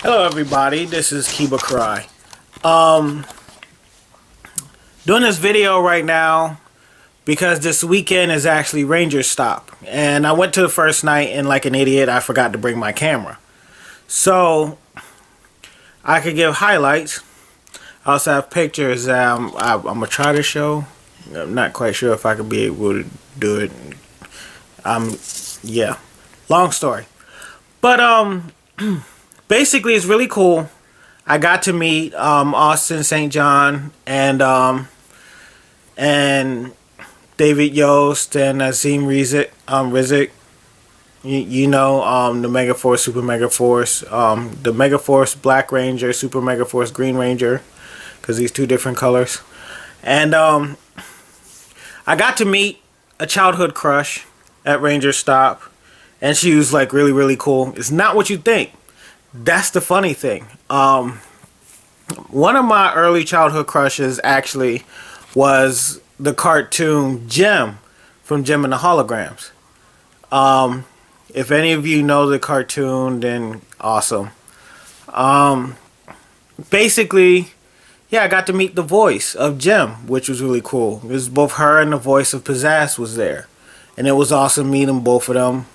Hello everybody, this is Kiba Kurai. Doing this video right now because this weekend is actually Rangerstop. And I went to the first night and like an idiot I forgot to bring my camera. So I could give highlights. I also have pictures I'm going to try to show. I'm not quite sure if I could be able to do it. Yeah, long story. But basically, it's really cool. I got to meet Austin St. John and David Yost and Azim Rizik. You know the Megaforce, Super Megaforce, the Megaforce Black Ranger, Super Megaforce Green Ranger, because these two different colors. And I got to meet a childhood crush at Rangerstop, and she was like really cool. It's not what you think. That's the funny thing. One of my early childhood crushes actually was the cartoon Jem from Jem and the Holograms. If any of you know the cartoon, then awesome. Basically, yeah, I got to meet the voice of Jem, which was really cool. It was both her and the voice of Pizzazz was there. And it was awesome meeting both of them.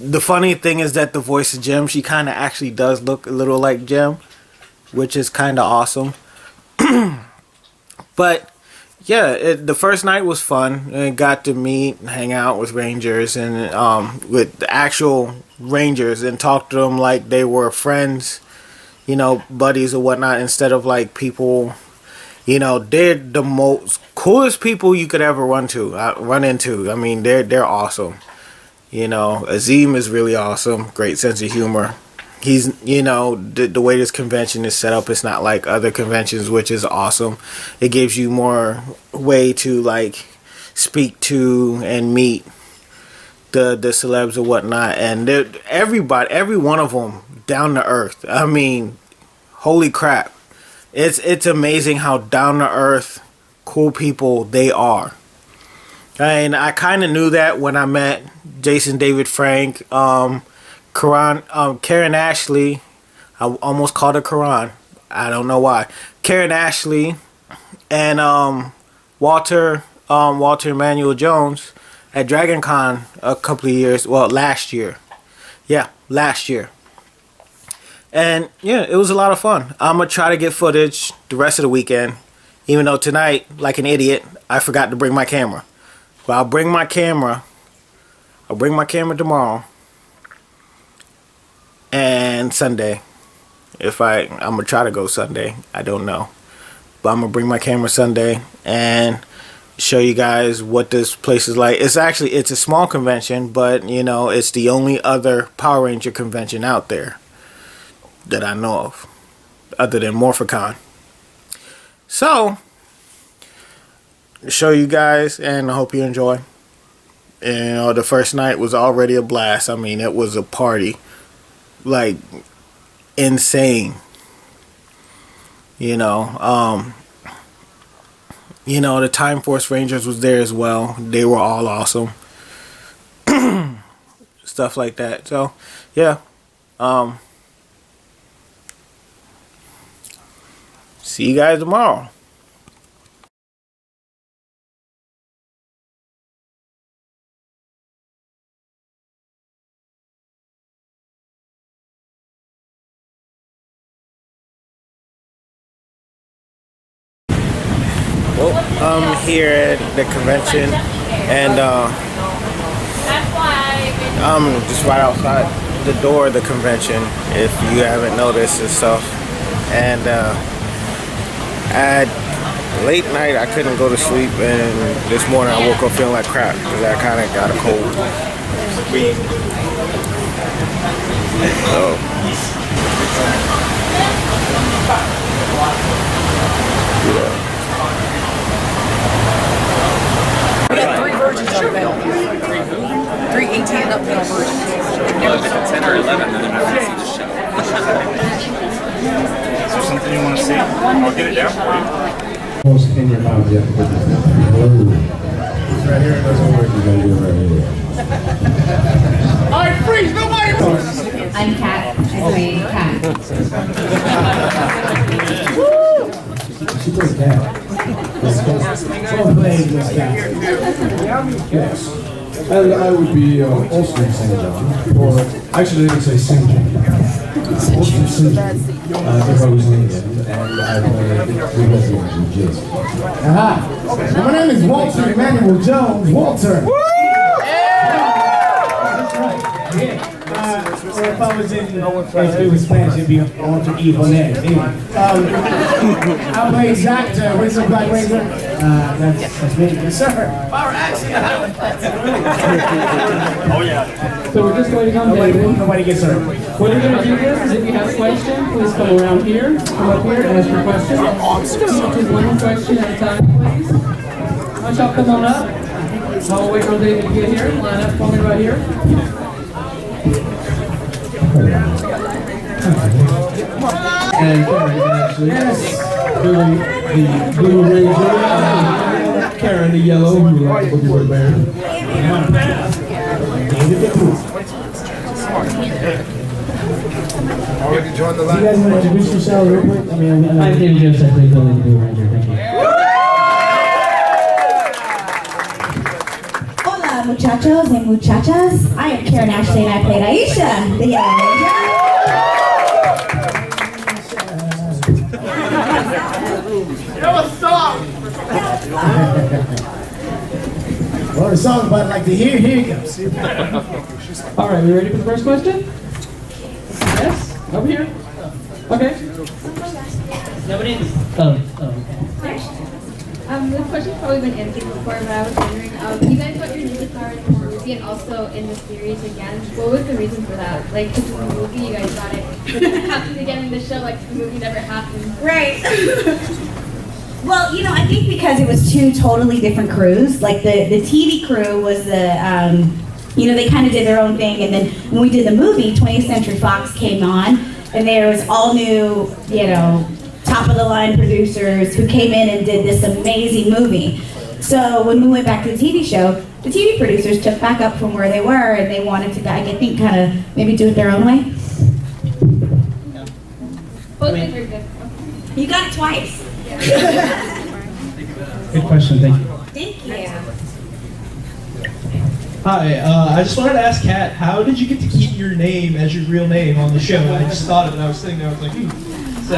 The funny thing is that the voice of Jem, she kind of actually does look a little like Jem, which is kind of awesome. But yeah, the first night was fun. I got to meet and hang out with Rangers and with the actual Rangers and talk to them like they were friends, you know, buddies or whatnot, instead of like people. You know, they're the most coolest people you could ever run into. I mean, they're awesome. You know, Azim is really awesome. Great sense of humor. He's, you know, the way this convention is set up, it's not like other conventions, which is awesome. It gives you more way to like speak to and meet the celebs or whatnot, and everybody, every one of them, down to earth. I mean, holy crap! It's amazing how down to earth, cool people they are. And I kind of knew that when I met Jason David Frank, Karen Ashley. I almost called her Karan. I don't know why. Karen Ashley and Walter Emmanuel Jones at Dragon Con a couple of years. Well, last year. Yeah, last year. And yeah, it was a lot of fun. I'm gonna try to get footage the rest of the weekend, even though tonight, like an idiot, I forgot to bring my camera. But I'll bring my camera. I'll bring my camera tomorrow and Sunday. I'm gonna try to go Sunday. I don't know, but I'm gonna bring my camera Sunday and show you guys what this place is like. It's a small convention, but you know, it's the only other Power Ranger convention out there that I know of, other than Morphicon. So, show you guys, and I hope you enjoy. And, you know, the first night was already a blast. I mean, it was a party, like insane. You know, the Time Force Rangers was there as well. They were all awesome. Stuff like that. So, yeah. See you guys tomorrow. Well, I'm here at the convention, and I'm just right outside the door of the convention, if you haven't noticed and stuff. And at late night, I couldn't go to sleep, and this morning I woke up feeling like crap because I kind of got a cold. So. Yeah. We got 3 versions of metal. 3 18 and up metal versions. If it's a 10 or 11, then I want to see the show. Is there something you want to see? I'll get it down for you. Most in your mouth, you have to put this down. Right here, it doesn't work. You gotta do it right here. All right, freeze! Nobody! I'm Kat. Nice to meet you, Kat. She plays cat. Well played, Miss Cat. Yes. And I would be also in St. John. Or, actually, they would say St. John. Also St. John. If I was Indian, and I played the resident in Jason. Aha! My name is Walter Emmanuel Jones. Walter! That's right. Yeah. Or if I was in, if it was Spanish, it'd be Walter Ibanez. Anyway, I play Zach, Whistle Black Ranger. That's me, yes, sir. Power action. Oh, yeah. So we're just waiting on David. Nobody gets hurt. What we're going to do is if you have a question, please come around here, come up here, ask your question. Just one question at a time, please. Why don't y'all come on up? I'll wait for David to get here. Line up for me right here. And Karen actually doing the Blue Ranger. Karen the yellow, who likes Boogie Word Bear. You can join the You line. guys want to introduce yourself real quick? I'm David Joseph, I play Billy the Blue Ranger. Thank you. Hola, muchachos and muchachas. I am Karen Ashley and I played Aisha, the Yellow Ranger. Well, the song, but I'd like to hear, here it goes. All right, we ready for the first question? Yes? Over here? Okay. Nobody? Oh, okay. This question's probably been answered before, but I was wondering, you guys got your name starred in the movie and also in the series again. What was the reason for that? Like, because in the movie you guys got it, but then it happened again in the show, like the movie never happened. Right. Well, you know, I think because it was two totally different crews. Like the TV crew was the, you know, they kind of did their own thing. And then when we did the movie, 20th Century Fox came on, and there was all new, you know, top of the line producers who came in and did this amazing movie. So when we went back to the TV show, the TV producers took back up from where they were, and they wanted to, I think, kind of maybe do it their own way. Both ways are good. You got it twice. Good question, thank you. Thank you. Hi, I just wanted to ask Kat, how did you get to keep your name as your real name on the show? I just thought of it, I was sitting there, I was like, So,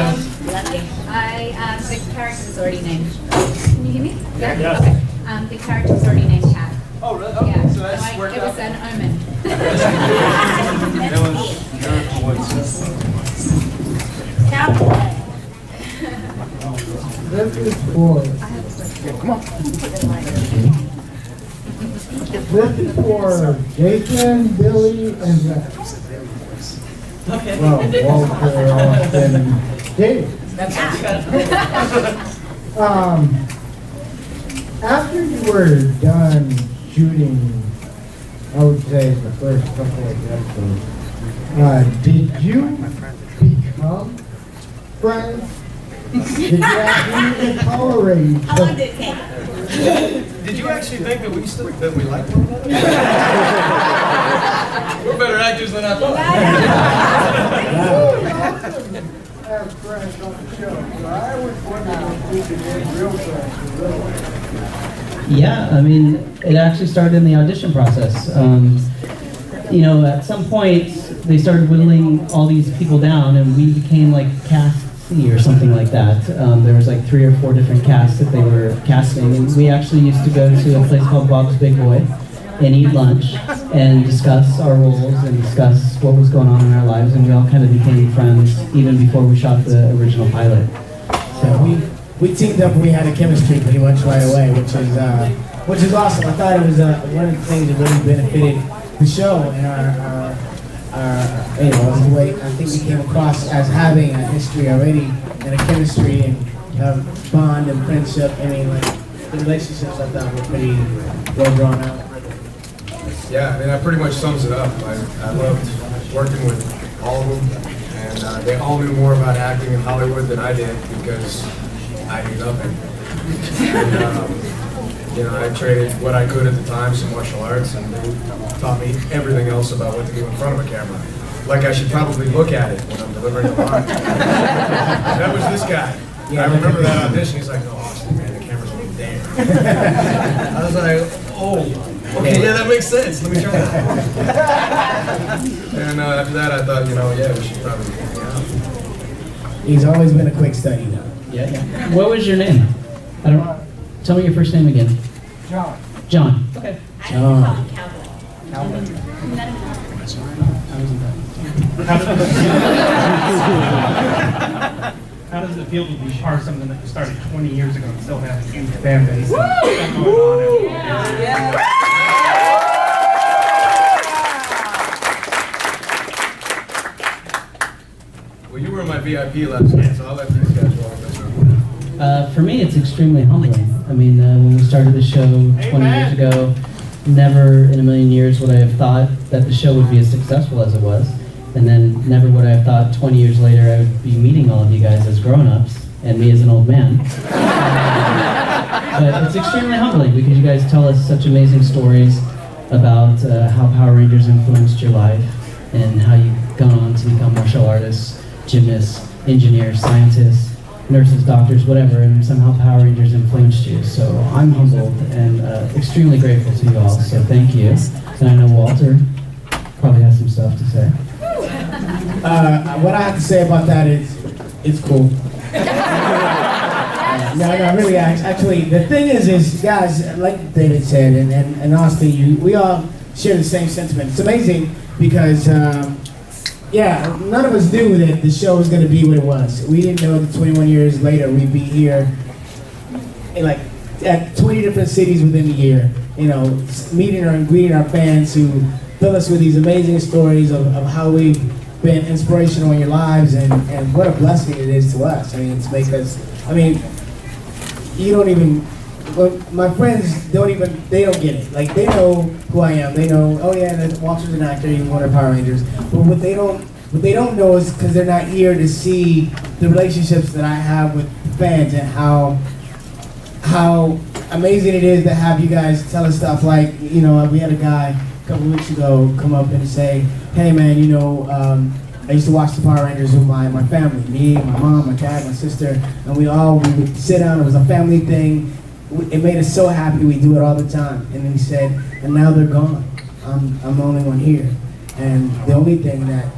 I, the character's already named. Can you hear me? Yeah? Yes. Okay. The character's already named Kat. oh really? Okay, Yeah. so that's So worked it was out. an omen. This is for. This is for Jason, Billy, and Zach. Okay. Well, Walter, Austin, Dave. After you were done shooting, I would say the first couple of episodes, did you become friends? Did you actually tolerate each How long other? did it take? Did you actually think that we liked one another? We're better actors than I thought. Have friends on the show, so I was wondering if we could get real friends. Yeah, I mean, it actually started in the audition process. You know, at some point, they started whittling all these people down, and we became like cast C or something like that. There was like 3 or 4 different casts that they were casting, and we actually used to go to a place called Bob's Big Boy and eat lunch and discuss our roles and discuss what was going on in our lives, and we all kind of became friends even before we shot the original pilot. So we teamed up and we had a chemistry pretty much right away, which is awesome. I thought it was one of the things that really benefited the show and our you know, the way I think we came across as having a history already and a chemistry and a bond and friendship. I mean, like the relationships I thought were pretty well drawn out. Yeah, I mean, that pretty much sums it up. I loved working with all of them, and they all knew more about acting in Hollywood than I did because I knew nothing. And, you know, I traded what I could at the time, some martial arts, and they taught me everything else about what to do in front of a camera. like I should probably look at it when I'm delivering the line. That was this guy. I remember that audition. He's like, "No, Austin, man, the camera's over there." I was like, "Oh, okay, yeah, that makes sense. Let me try that." And after that, I thought, yeah, we should probably hang out. He's always been a quick study, though. Yeah. What was your name? I don't. Tell me your first name again. John. John. Okay. John. How does it feel to be part of something that started 20 years ago and still has a huge fan base? And stuff going on? Well, you were in my VIP last night, so I'll let these guys roll this one. For me, it's extremely humbling. I mean, when we started the show 20 years ago, never in a million years would I have thought that the show would be as successful as it was. And then never would I have thought 20 years later I would be meeting all of you guys as grown-ups and me as an old man. But it's extremely humbling because you guys tell us such amazing stories about how Power Rangers influenced your life and how you've gone on to become martial artists, gymnasts, engineers, scientists, nurses, doctors, whatever, and somehow Power Rangers influenced you. So I'm humbled and extremely grateful to you all, so thank you. And I know Walter probably has some stuff to say. What I have to say about that is, it's cool. No, really, actually, the thing is, guys, like David said, and Austin, we all share the same sentiment. It's amazing because, none of us knew that the show was going to be what it was. We didn't know that 21 years later we'd be here, at 20 different cities within a year, meeting and greeting our fans who fill us with these amazing stories of how we've been inspirational in your lives, and what a blessing it is to us. I mean, to make us, you don't even, my friends they don't get it. Like, they know who I am. They know, oh yeah, Walter's an actor, he's one of Power Rangers. But what they don't know is because they're not here to see the relationships that I have with fans and how amazing it is to have you guys tell us stuff like, we had a guy a couple weeks ago come up and say, hey man, I used to watch the Power Rangers with my family, me, my mom, my dad, my sister, and we would sit down, it was a family thing. It made us so happy, we do it all the time. And then he said, and now they're gone. I'm the only one here. And the only thing that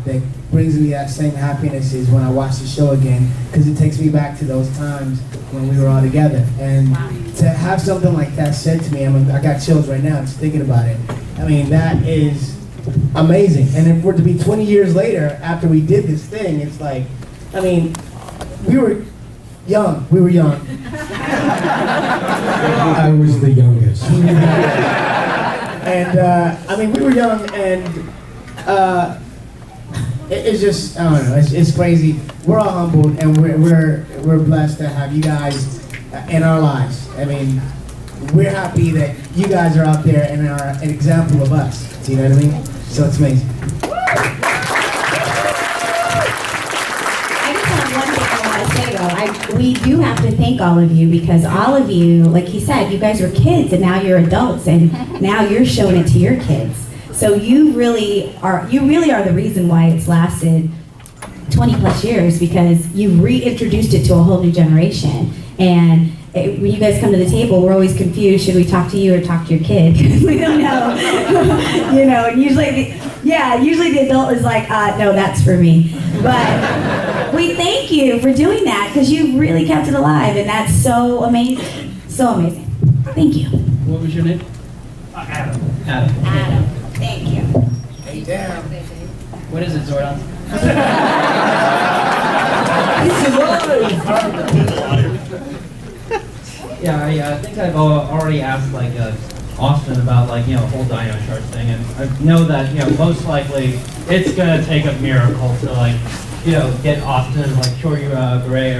brings me that same happiness is when I watch the show again, because it takes me back to those times when we were all together. And to have something like that said to me, I got chills right now just thinking about it. I mean, that is amazing. And if we're to be 20 years later after we did this thing, it's like, we were young. We were young. I was the youngest. And we were young, and it's just, I don't know, it's crazy. We're all humbled, and we're blessed to have you guys in our lives. We're happy that you guys are out there and are an example of us. Do you know what I mean? So it's amazing. We do have to thank all of you, because all of you, like he said, you guys were kids and now you're adults, and now you're showing it to your kids. So you really are the reason why it's lasted 20 plus years, because you reintroduced it to a whole new generation. And when you guys come to the table, we're always confused. Should we talk to you or talk to your kid? Because we don't know. And usually the adult is like, no, that's for me. But we thank you for doing that, because you really kept it alive, and that's so amazing. So amazing. Thank you. What was your name? Adam. Adam. Thank you. Hey, damn. What is it, Zordon? Yeah, I think I've already asked Austin about whole Dino Charge thing, and I know that most likely it's gonna take a miracle to get Austin Kiba Kurai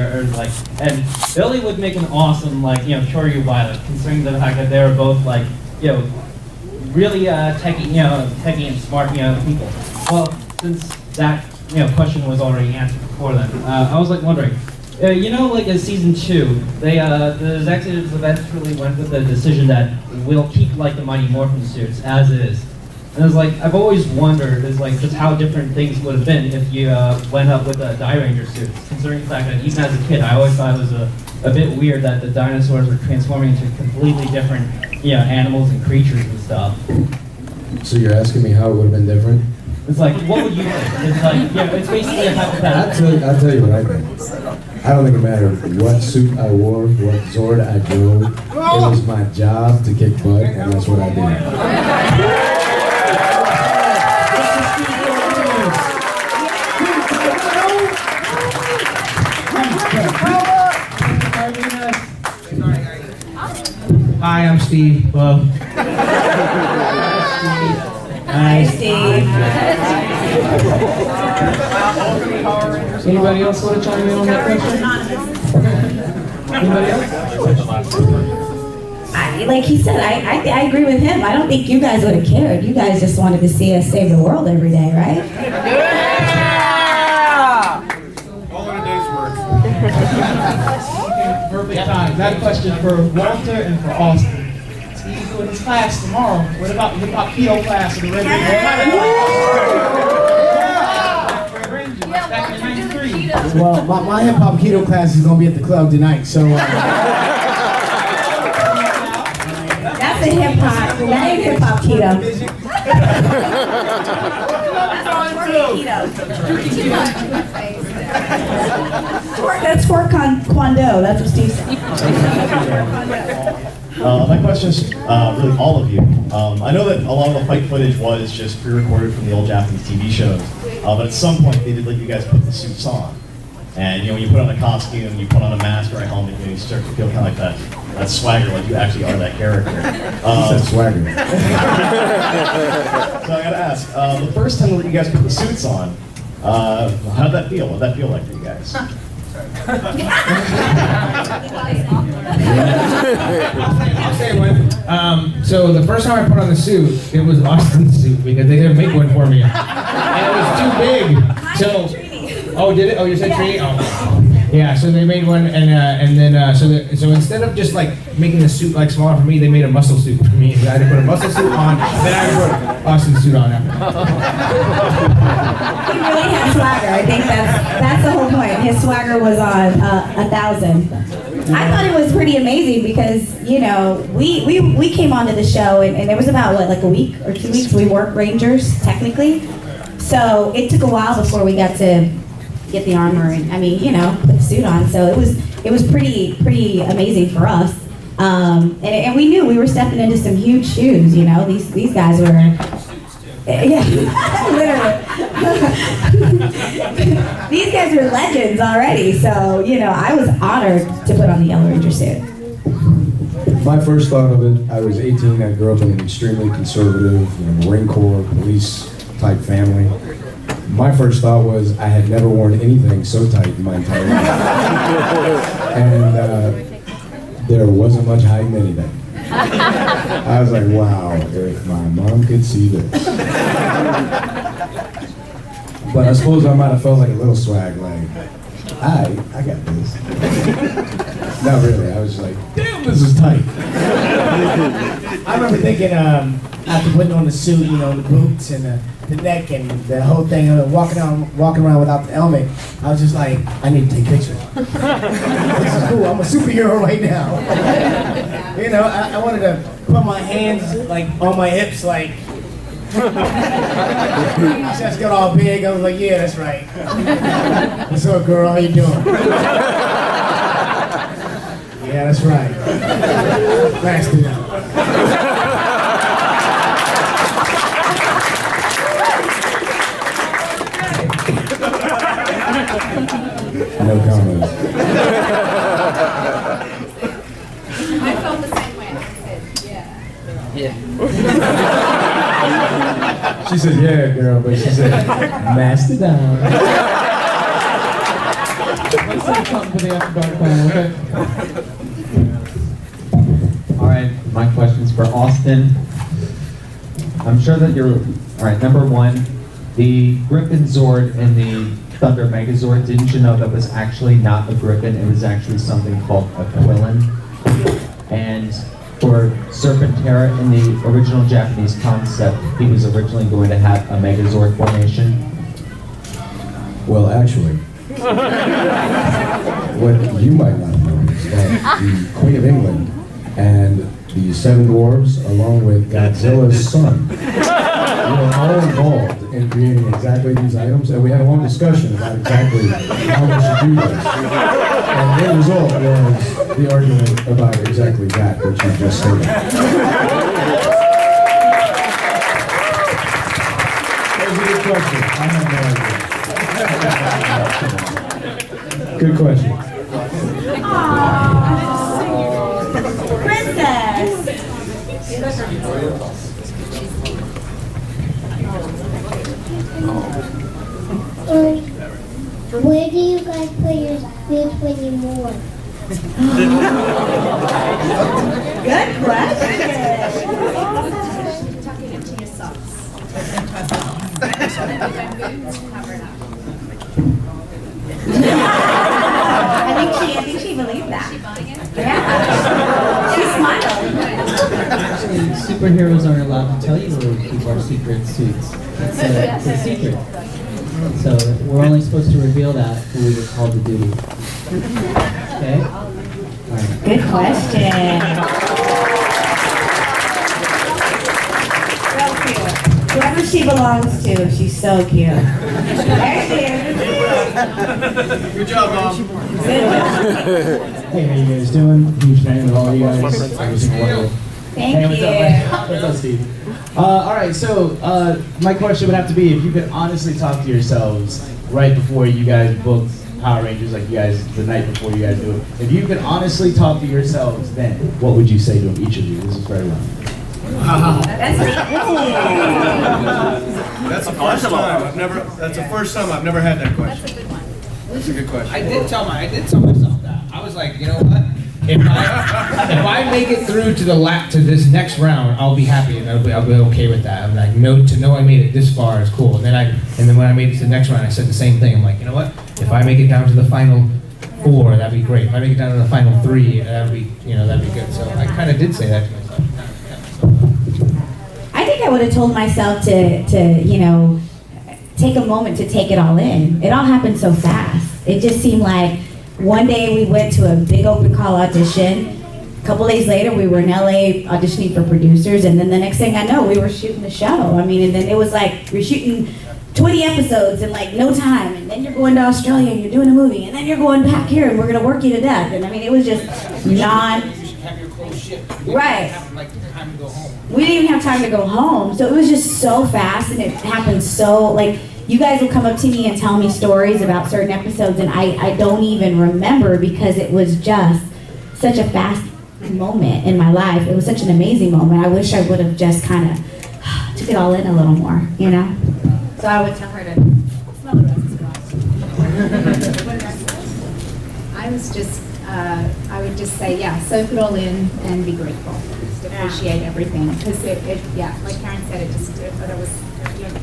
and Billy would make an awesome Choryu Violet, considering the fact that they were both really techie and smart people. Well, since that question was already answered before then, I was wondering. In season 2, the executives eventually went with the decision that we'll keep the Mighty Morphin suits as is. And it's like, I've always wondered, is like just how different things would have been if you went up with a Die Ranger suit. Considering the fact that even as a kid, I always thought it was a bit weird that the dinosaurs were transforming into completely different, animals and creatures and stuff. So you're asking me how it would have been different? It's like, what would you think? It's like, it's basically a hypothetical. I'll tell you what I think. I don't think it mattered what suit I wore, what Zord I drove. It was my job to kick butt, and that's what I did. Hi, I'm Steve. Hello. Hi, Steve. Anybody else want to chime in on that question? Anybody else? Like he said, I agree with him. I don't think you guys would have cared. You guys just wanted to see us save the world every day, right? Yeah! All in a day's work. Perfect time. Got a question for Walter and for Austin. Steve's doing his class tomorrow. What about keto class in the Red Ranger? Back in '93. Well, my hip hop keto class is gonna be at the club tonight, so. That's a hip hop. That ain't hip hop keto. That's for Kwando. That's what Steve said. My question is really all of you. I know that a lot of the fight footage was just pre-recorded from the old Japanese TV shows, but at some point they did let you guys put the suits on. And when you put on a costume, you put on a mask or a helmet, you start to feel kind of like that swagger, like you actually are that character. You said swagger. So I gotta ask, the first time that you guys put the suits on, how did that feel? What did that feel like for you guys? I'll say one. So the first time I put on the suit, it was Austin's suit because they didn't make one for me, and it was too big. So, did it? Oh, you said Trini? Oh. Yeah, so they made one, and then so instead of just like making the suit like smaller for me, they made a muscle suit for me. I had to put a muscle suit on, then I had to put Austin's suit on after. He really had swagger. I think that's the whole point. His swagger was on 1,000. I thought it was pretty amazing because we came onto the show and it was about what, like a week or 2 weeks we worked Rangers technically. So it took a while before we got to get the armor and put the suit on. So it was pretty amazing for us. And we knew we were stepping into some huge shoes. These guys were. Yeah, literally. These guys are legends already, so I was honored to put on the Yellow Ranger suit. My first thought of it, I was 18, I grew up in an extremely conservative, Marine Corps, police type family. My first thought was I had never worn anything so tight in my entire life. And there wasn't much hiding anything. I was like, wow, if my mom could see this. But I suppose I might have felt like a little swag, like, I got this. Not really, I was just like, damn, this is tight. I remember thinking, after putting on the suit, the boots and the neck and the whole thing, walking around without the helmet, I was just like, I need to take pictures. This is cool, I'm a superhero right now. I wanted to put my hands like on my hips, like, chest got all big. I was like, yeah, that's right. What's up, girl? How you doing? Yeah, that's right. Mastodon. No comment. I felt the same way. I said, yeah. She said, yeah, girl, but she said, Mastodon. Let's say something for the after dark panel, okay? All right, my question's for Austin. I'm sure that you're, all right, number one, the Griffin Zord and the Thunder Megazord, didn't you know that was actually not a Griffin, it was actually something called a Quillen? And For Serpentera, in the original Japanese concept, he was originally going to have a Megazord formation. Well, actually, what you might not know is that the Queen of England and the Seven Dwarves, along with Godzilla's son, were all involved in creating exactly these items, and we had a long discussion about exactly how we should do this. And the end result was the argument about exactly that which you just stated. That was a good question. I have no idea. Good question. Princess. Where do you guys put your food when you move? Good question. Tuck it into your socks. I think she believed that. Yeah. She smiled. Actually, superheroes aren't allowed to tell you to keep our secret suits. It's a secret. So we're only supposed to reveal that when we get called to duty. Okay? All right. Good question. So cute. Whoever she belongs to, she's so cute. There she is. Good job, Mom. Hey, how you guys doing? Huge fan of all you guys. Every single one of you. Thank Hey, what's you. up, man? What's up, Steve? All right, so my question would have to be, if you could honestly talk to yourselves right before you guys booked Power Rangers, like you guys, the night before you guys do it, if you could honestly talk to yourselves then, what would you say to each of you? This is for everyone. That's the first time I've never had that question. That's a good question. I did tell myself that. I was like, you know what? If I make it through to this next round, I'll be happy and I'll be okay with that. I'm like, to know I made it this far is cool. And then when I made it to the next round, I said the same thing. I'm like, you know what? If I make it down to the final 4, that'd be great. If I make it down to the final 3, that'd be good. So I kind of did say that to myself. I think I would have told myself to take a moment to take it all in. It all happened so fast. It just seemed like one day we went to a big open call audition. A couple days later, we were in LA auditioning for producers, and then the next thing I know, we were shooting the show. I mean, and then it was like you're shooting 20 episodes in like no time, and then you're going to Australia and you're doing a movie, and then you're going back here and we're gonna work you to death. And I mean, it was just right. We didn't even have time to go home, so it was just so fast, and it happened so like. You guys will come up to me and tell me stories about certain episodes, and I don't even remember because it was just such a fast moment in my life. It was such an amazing moment. I wish I would have just kind of took it all in a little more, you know? So I would tell her to smell the roses. I would just say, yeah, soak it all in and be grateful. Just appreciate everything. Because like Karen said,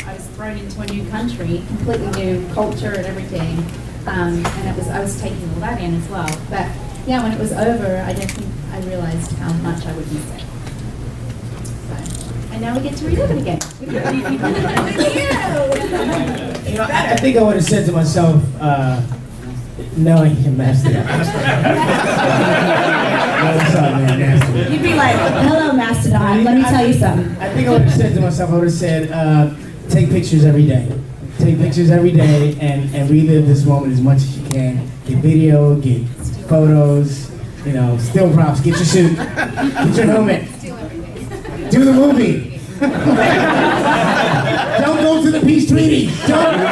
I was thrown into a new country, completely new culture and everything. And I was taking all that in as well. But yeah, when it was over, I don't think I realized how much I would miss it. So, and now we get to relive it again. I think I would have said to myself, knowing him Mastodon. You'd be like, hello, Mastodon, let me tell you something. I think I would have said to myself, I would have said, take pictures every day. Take pictures every day and relive this moment as much as you can. Get video, get photos, still props, get your suit, get your helmet, do the movie. Don't go to the peace treaty. Don't go.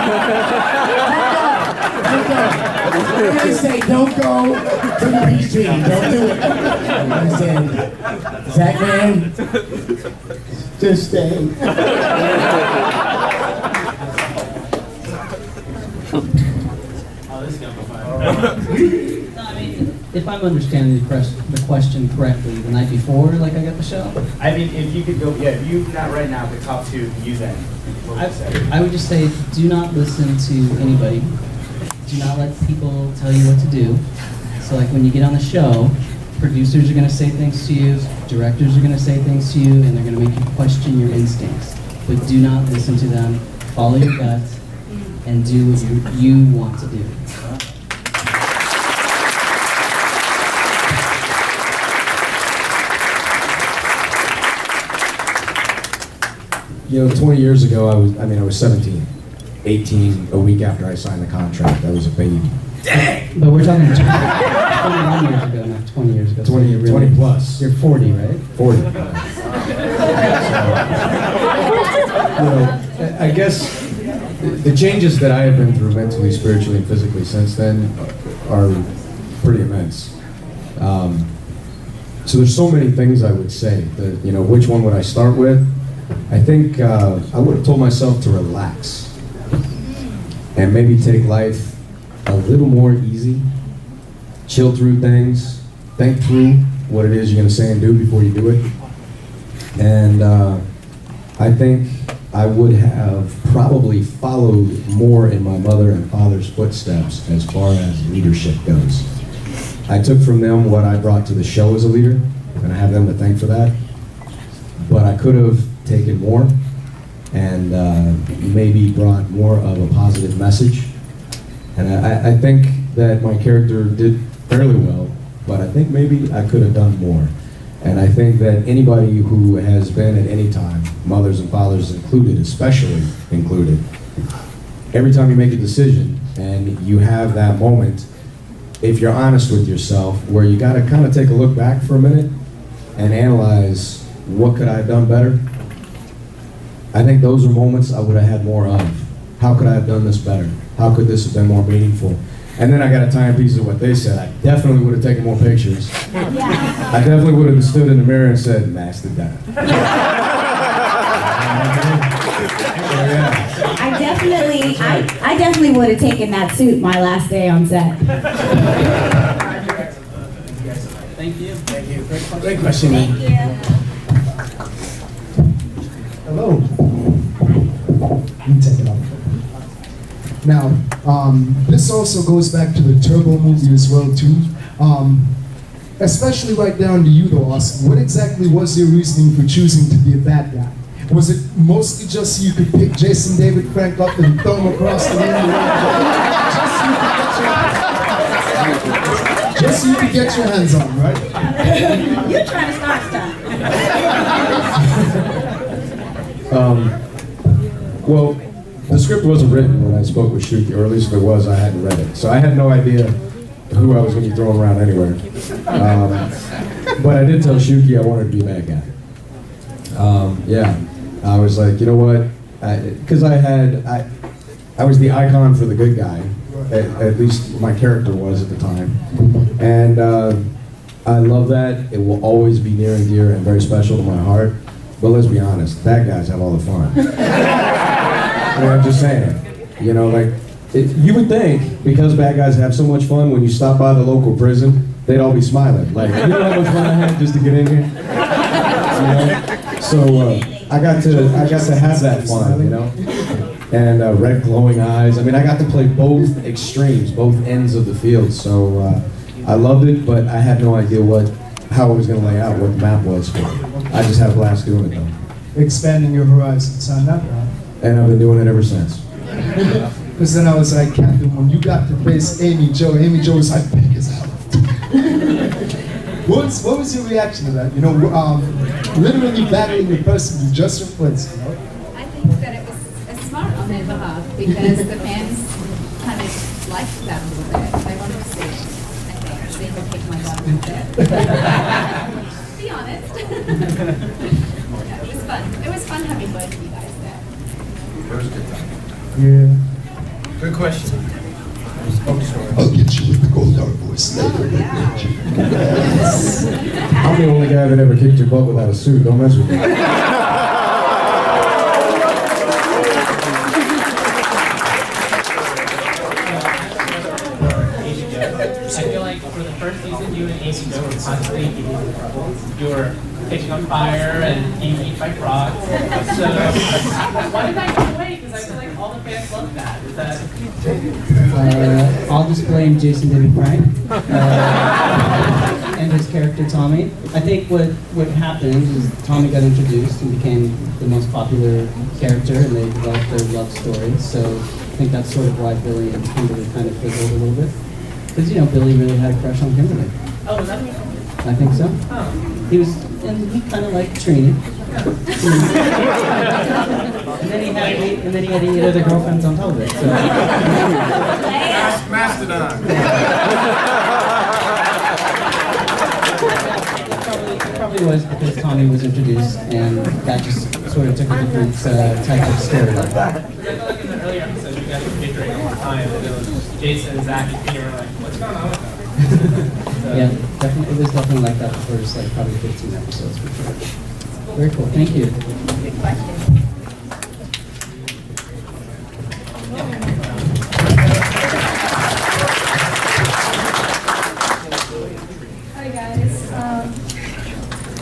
I say don't go to the peace treaty. Don't do it. I said, Zach man, just stay. If I'm understanding the question correctly, the night before, like I got the show? I mean, if you could go, if you, not right now, but top 2, you then. I would just say, do not listen to anybody. Do not let people tell you what to do. So like when you get on the show, producers are going to say things to you, directors are going to say things to you, and they're going to make you question your instincts. But do not listen to them. Follow your gut and do what you want to do. You know, 20 years ago, I was 17, 18, a week after I signed the contract. I was a baby. Dang! But we're talking 21 years ago, not 20 years ago. 20, so 20 plus. You're 40, right? 40. I guess the changes that I have been through mentally, spiritually, and physically since then are pretty immense. So there's so many things I would say. That, you know, which one would I start with? I think I would have told myself to relax and maybe take life a little more easy, chill through things, think through what it is you're going to say and do before you do it. And I think I would have probably followed more in my mother and father's footsteps as far as leadership goes. I took from them what I brought to the show as a leader, and I have them to thank for that. But I could have taken more and maybe brought more of a positive message. And I think that my character did fairly well, but I think maybe I could have done more. And I think that anybody who has been at any time, mothers and fathers included, especially included, every time you make a decision and you have that moment, if you're honest with yourself, where you gotta kind of take a look back for a minute and analyze, what could I have done better? I think those are moments I would have had more of. How could I have done this better? How could this have been more meaningful? And then I got a timepiece of what they said. I definitely would have taken more pictures. I definitely would have stood in the mirror and said, Mastodon. I definitely would have taken that suit my last day on set. Thank you. Thank you. Great question. Thank you. Hello. Let me take it off. Now, this also goes back to the Turbo movie as well too. Especially right down to you though, Austin. What exactly was your reasoning for choosing to be a bad guy? Was it mostly just so you could pick Jason David Frank up and throw him across the room? Just so you could get your hands on him, right? You're trying to start stuff. Well, the script wasn't written when I spoke with Shuki, or at least if it was, I hadn't read it. So I had no idea who I was going to be throwing around anywhere. But I did tell Shuki I wanted to be a bad guy. Yeah, I was like, you know what? Because I was the icon for the good guy, at least my character was at the time. And I love that. It will always be near and dear and very special to my heart. But let's be honest, bad guys have all the fun. I mean, I'm just saying, you know, like, you would think, because bad guys have so much fun, when you stop by the local prison, they'd all be smiling. Like, you know how much fun I had just to get in here? You know? So, I got to have that fun, you know? And red glowing eyes. I mean, I got to play both extremes, both ends of the field. So, I loved it, but I had no idea how I was going to lay out, what the map was for it. I just had a blast doing it, though. Expanding your horizons, not bad. And I've been doing it ever since. Because then I was like, Captain, when you got to face Amy Jo was like, big as hell. What was your reaction to that? You know, literally battling the person you just replaced, you know? I think that it was smart on their behalf because the fans kind of liked that a little bit. They wanted to see it, I think. See if I kick my butt a little bit. Be honest. Yeah, it was fun. It was fun having both of you guys there. It was a good time. Yeah. Good question. I'll get you with the gold dark voice later. Yes. I'm the only guy that ever kicked your butt without a suit. Don't mess with me. I feel like for the first season, you and Amy Jo were constantly getting into trouble. You were catching on fire and being eaten by frogs. So why did that go away? Because I feel like all the fans love that. Is that? I'll just blame Jason David Frank. And played his character Tommy. I think what happened is Tommy got introduced and became the most popular character, and they developed their love story. So I think that's sort of why Billy and Kimberly kind of fizzled a little bit. Because, you know, Billy really had a crush on Kimberly. Oh, was that I think so. Oh. He was, and he kind of liked Trini. And then he had 8 other girlfriends on top of it. So. Mastodon. It probably was because Tommy was introduced, and that just sort of took a different type of story like that. Like in the earlier episodes, you guys were featuring all the time, and it was Jason, Zach, and Peter were like, what's going on with that? Yeah, definitely. It was definitely like that the first, like, probably 15 episodes for sure. Very cool. Thank you. Good question. Hi guys.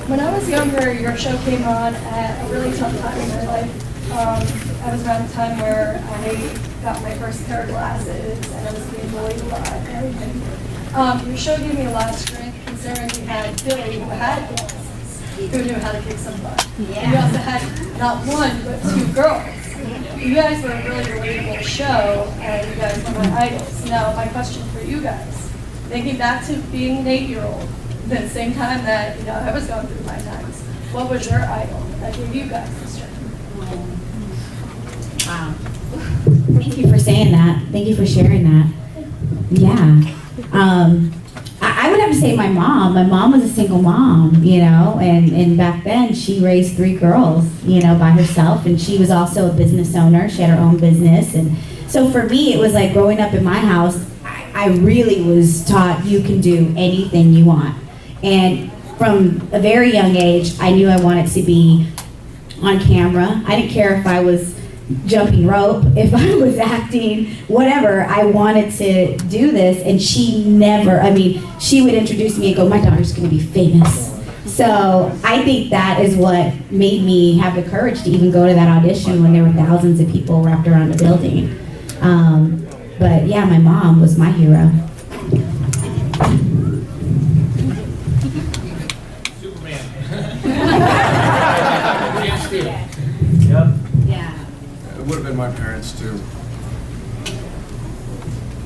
When I was younger, your show came on at a really tough time in my life. I was around the time where I got my first pair of glasses and I was being bullied a lot and everything. Your show gave me a lot of strength considering we had Billy who had glasses, who knew how to kick some butt. Yeah. We also had not one, but 2 girls. You guys were a really relatable show and you guys were my idols. Now, my question for you guys, thinking back to being an 8-year-old, at the same time that, you know, I was going through my times, what was your idol that gave you guys the strength? Wow. Thank you for saying that. Thank you for sharing that. Yeah. I would have to say my mom. My mom was a single mom, you know, and back then she raised 3 girls, you know, by herself, and she was also a business owner. She had her own business, and so for me, it was like growing up in my house, I really was taught you can do anything you want. And from a very young age, I knew I wanted to be on camera. I didn't care if I was jumping rope, if I was acting, whatever. I wanted to do this, and she never, I mean, she would introduce me and go, my daughter's gonna be famous. So I think that is what made me have the courage to even go to that audition when there were thousands of people wrapped around the building. But yeah, my mom was my hero. Yep. Yeah. It would have been my parents too.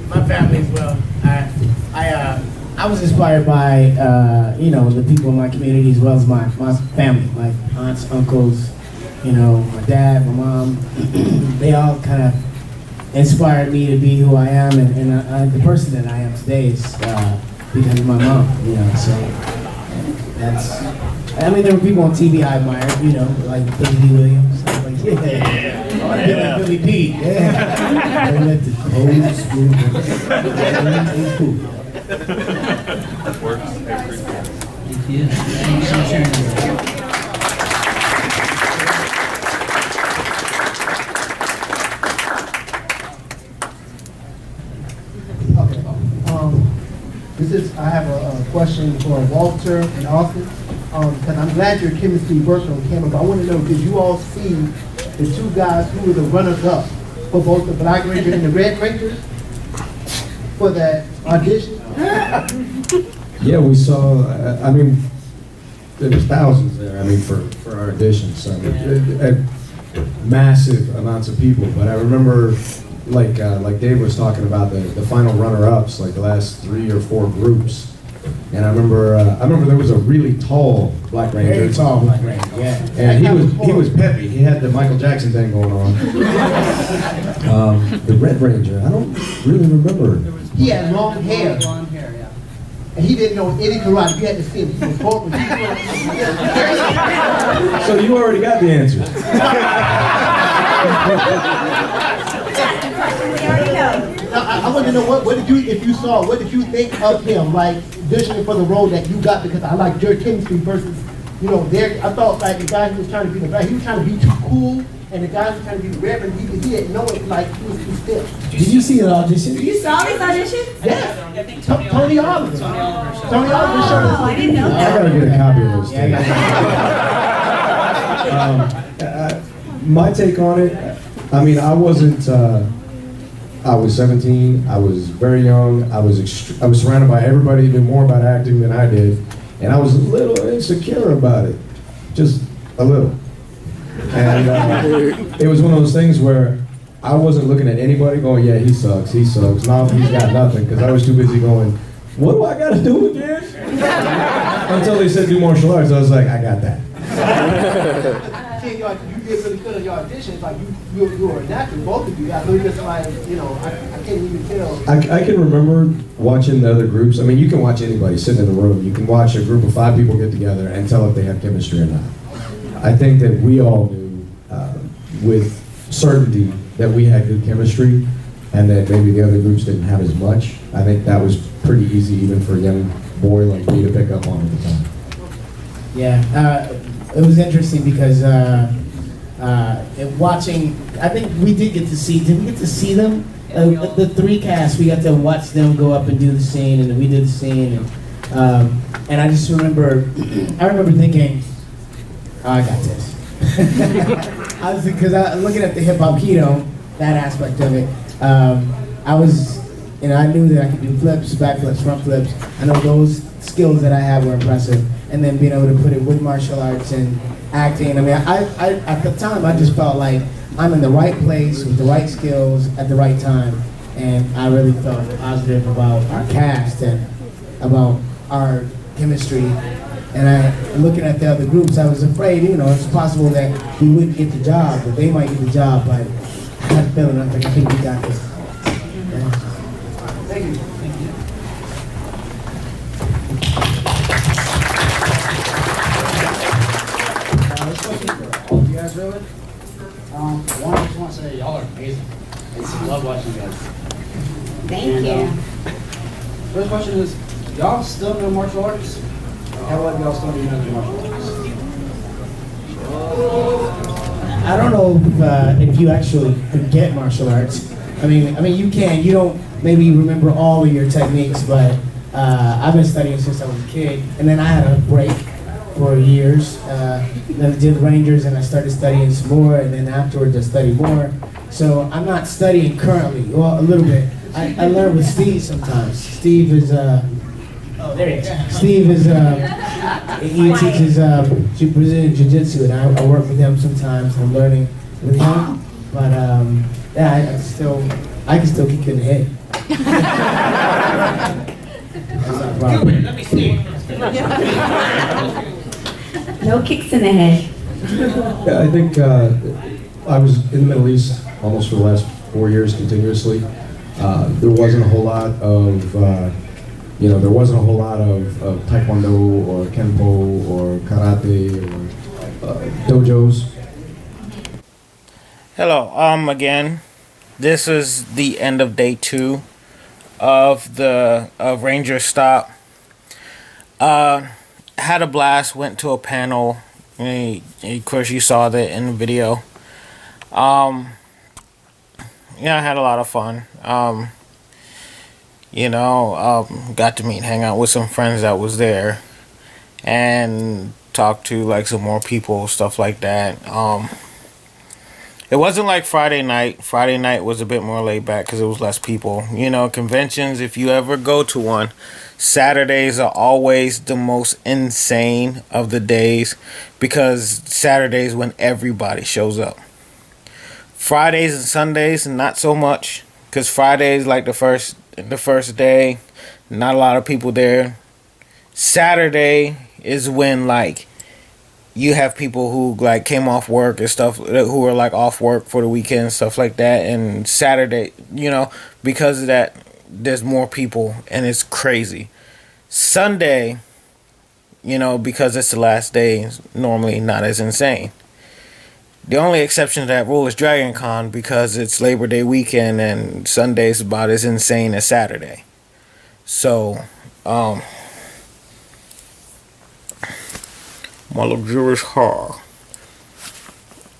My family as well. I was inspired by you know, the people in my community as well as my family, my aunts, uncles, you know, my dad, my mom. They all kind of inspired me to be who I am, and the person that I am today is because of my mom, you know. So that's. I mean, there were people on TV I admired, you know, like Billy D. Williams. I was like, yeah. Billy D. Yeah. They went to old school. That works. Thank you. Thanks for sharing that. I have a question for Walter and Austin, because I'm glad your chemistry worked on camera, but I want to know, did you all see the 2 guys who were the runners-up for both the Black Ranger and the Red Ranger for that audition? Yeah, we saw, I mean, there was thousands there, I mean, for our auditions, so massive amounts of people, but I remember, like Dave was talking about the final runner-ups, like the last 3 or 4 groups, and I remember there was a really tall Black Ranger. Very tall Black Ranger, yeah. And he was peppy. He had the Michael Jackson thing going on. The Red Ranger, I don't really remember. He had long hair. Blonde hair, yeah. And he didn't know any karate. You had to see him. He was horrible. So you already got the answers. I want to know what did you, if you saw, what did you think of him, like auditioning for the role that you got? Because I like your chemistry versus, you know, there. I thought like the guy who was trying to be the guy, he was trying to be too cool, and the guy who was trying to be the reverend, he didn't know it, like he was too stiff. Did you see an audition? You saw this audition? Yeah. Tony Oliver. Tony Oliver showed us. Oh, I didn't know that. I gotta get a copy of those things. My take on it, I mean, I wasn't. I was 17. I was very young. I was surrounded by everybody who knew more about acting than I did. And I was a little insecure about it, just a little. And it was one of those things where I wasn't looking at anybody going, yeah, he sucks, no, he's got nothing, because I was too busy going, what do I got to do again? Until they said do martial arts, I was like, I got that. You did really good on your auditions. Like you were a natural, both of you. I know you're somebody, I can't even tell. I can remember watching the other groups. I mean, you can watch anybody sitting in the room. You can watch a group of 5 people get together and tell if they have chemistry or not. I think that we all knew with certainty that we had good chemistry and that maybe the other groups didn't have as much. I think that was pretty easy even for a young boy like me to pick up on at the time. Yeah, it was interesting because watching, I think we did we get to see them? The 3 casts, we got to watch them go up and do the scene, and we did the scene, and I just remember, thinking, oh, I got this. Because looking at the hip hop keto, that aspect of it, I was, I knew that I could do flips, back flips, front flips. I know those skills that I had were impressive, and then being able to put it with martial arts and acting. I mean, I at the time I just felt like I'm in the right place with the right skills at the right time, and I really felt positive about our cast and about our chemistry. And looking at the other groups, I was afraid, it's possible that we wouldn't get the job, but they might get the job, but I had a feeling, I think we got this. Yeah. Thank you. This question for all of you guys, really. One, I just want to say y'all are amazing. I just love watching you guys. Thank you. First question is, y'all still know martial arts? How long y'all still know martial arts? I don't know if you actually forget martial arts. I mean, you can. You don't maybe remember all of your techniques, but I've been studying since I was a kid, and then I had a break for years. Then I did Rangers, and I started studying some more, and then afterwards I studied more. So I'm not studying currently. Well, a little bit. I learn with Steve sometimes. Steve is oh, there he is. Steve is he teaches Brazilian Jiu-Jitsu, and I work with him sometimes. I'm learning with him, but yeah, I can still kick you in the head. That's not a problem. Let me see. No kicks in the head. Yeah, I think I was in the Middle East almost for the last 4 years continuously. There wasn't a whole lot of taekwondo or kenpo or karate or dojos. Hello, again. This is the end of day 2 of Rangerstop. Had a blast. Went to a panel. Of course, you saw that in the video. Yeah, I had a lot of fun. Got to meet and hang out with some friends that was there, and talk to like some more people, stuff like that. It wasn't like Friday night. Friday night was a bit more laid back because it was less people. Conventions, if you ever go to one, Saturdays are always the most insane of the days because Saturdays when everybody shows up. Fridays and Sundays, not so much, because Fridays like the first day, not a lot of people there. Saturday is when like you have people who like came off work and stuff, who are like off work for the weekend and stuff like that. And Saturday, because of that, there's more people and it's crazy. Sunday, because it's the last day, is normally not as insane. The only exception to that rule is Dragon Con because it's Labor Day weekend and Sunday's about as insane as Saturday. So, my luxurious car.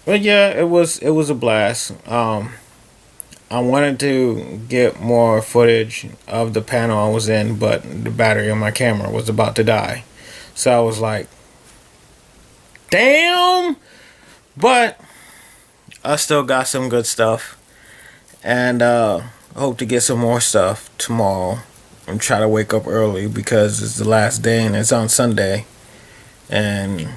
But yeah, it was a blast. I wanted to get more footage of the panel I was in, but the battery on my camera was about to die. So I was like, damn! But I still got some good stuff. And hope to get some more stuff tomorrow. I'm trying to wake up early because it's the last day and it's on Sunday. And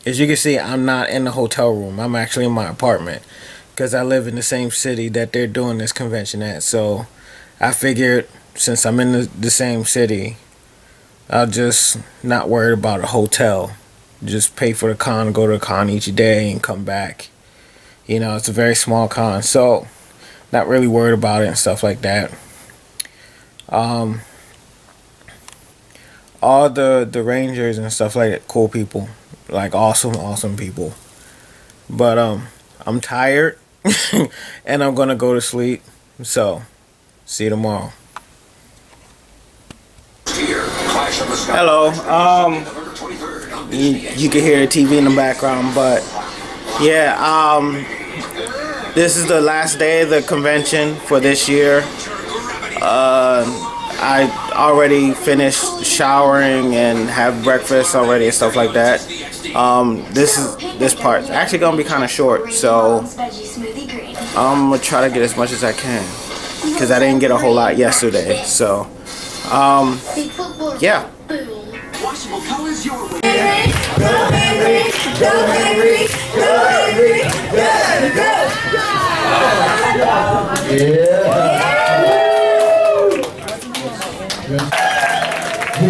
as you can see, I'm not in the hotel room. I'm actually in my apartment because I live in the same city that they're doing this convention at. So I figured since I'm in the same city, I'll just not worry about a hotel. Just pay for the con, go to the con each day and come back. You know, it's a very small con, so not really worried about it and stuff like that. All the Rangers and stuff like that, cool people, like awesome people. But I'm tired and I'm gonna go to sleep. So see you tomorrow. Hello. You can hear the TV in the background, but yeah. This is the last day of the convention for this year. I already finished showering and have breakfast already and stuff like that. This part's actually gonna be kind of short, so I'm gonna try to get as much as I can because I didn't get a whole lot yesterday. So, yeah. You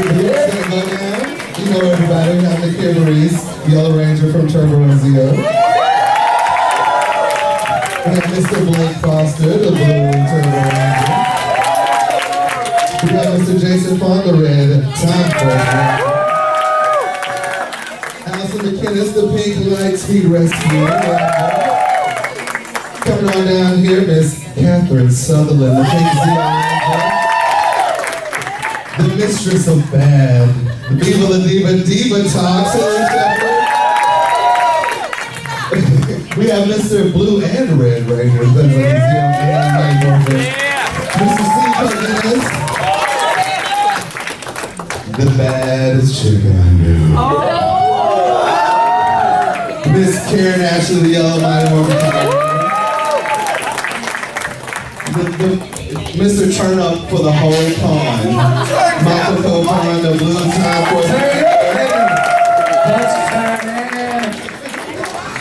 know everybody, we have the Kibaris, Yellow Ranger from Turbo and Zio. We have Mr. Blake Foster, the Blue Turbo Ranger. We got Mr. Jason Fond, the Red Time Ranger. Allison McKinnis, the Pink Light Speed Rescue. Coming on down here, Miss Catherine Sutherland, the Pink Zio Ranger. The Mistress of Bad, Viva la Diva Talks. We have Mr. Blue and Red Ranger. Mr. C. Cardenas, the baddest chick I knew. Miss Karen Ashley, the Yellow Mighty Mormon. Mr. Turn Up for the whole pond. Michael Copon, the Blue Time Force.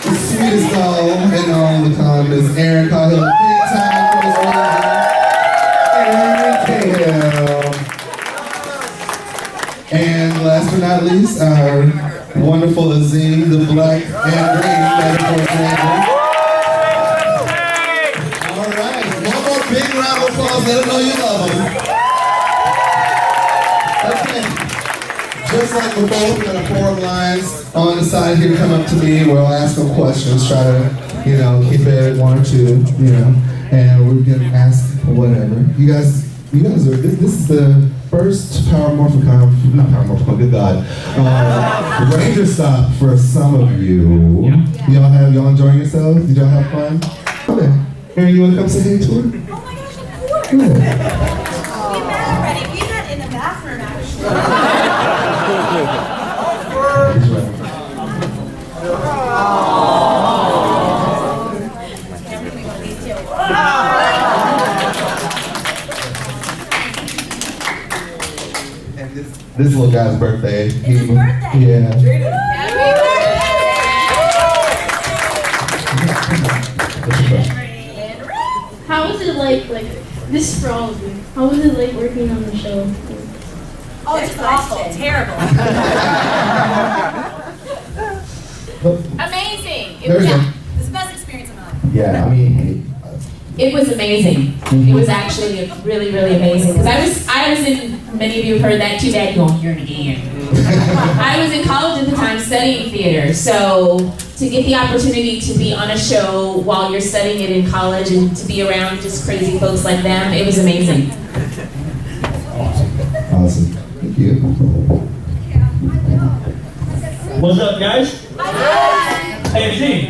The sweetest doll in all the con is Aaron Cahill, the Green Time Force Ranger. Aaron Cahill. And last but not least, our wonderful Azim, the Black and Green Night Force Ranger. Big round of applause, let them know you love them. Okay. Just like before, we're going to form lines on the side here, come up to me, we'll ask them questions, try to, keep it 1 or 2, and we're going to ask whatever. You guys are, this is the first Powermorphicon, not Powermorphicon, good God, Rangerstop for some of you. Y'all enjoying yourselves? Did y'all have fun? Okay. Aaron, you want to come say hey to her? We met already. We met in the bathroom, actually. And this little guy's birthday. It's his birthday. Yeah. How was it like this for all of you? How was it like working on the show? Oh, it's awful. Terrible. Amazing. It There's was, a- It's the best experience of my life. Yeah, I mean, it was amazing. It was actually really, really amazing. Because I was in, many of you have heard that, too bad you won't hear it again. I was in college at the time studying theater, so to get the opportunity to be on a show while you're studying it in college and to be around just crazy folks like them, it was amazing. awesome. Thank you. What's up, guys? Hey, Z,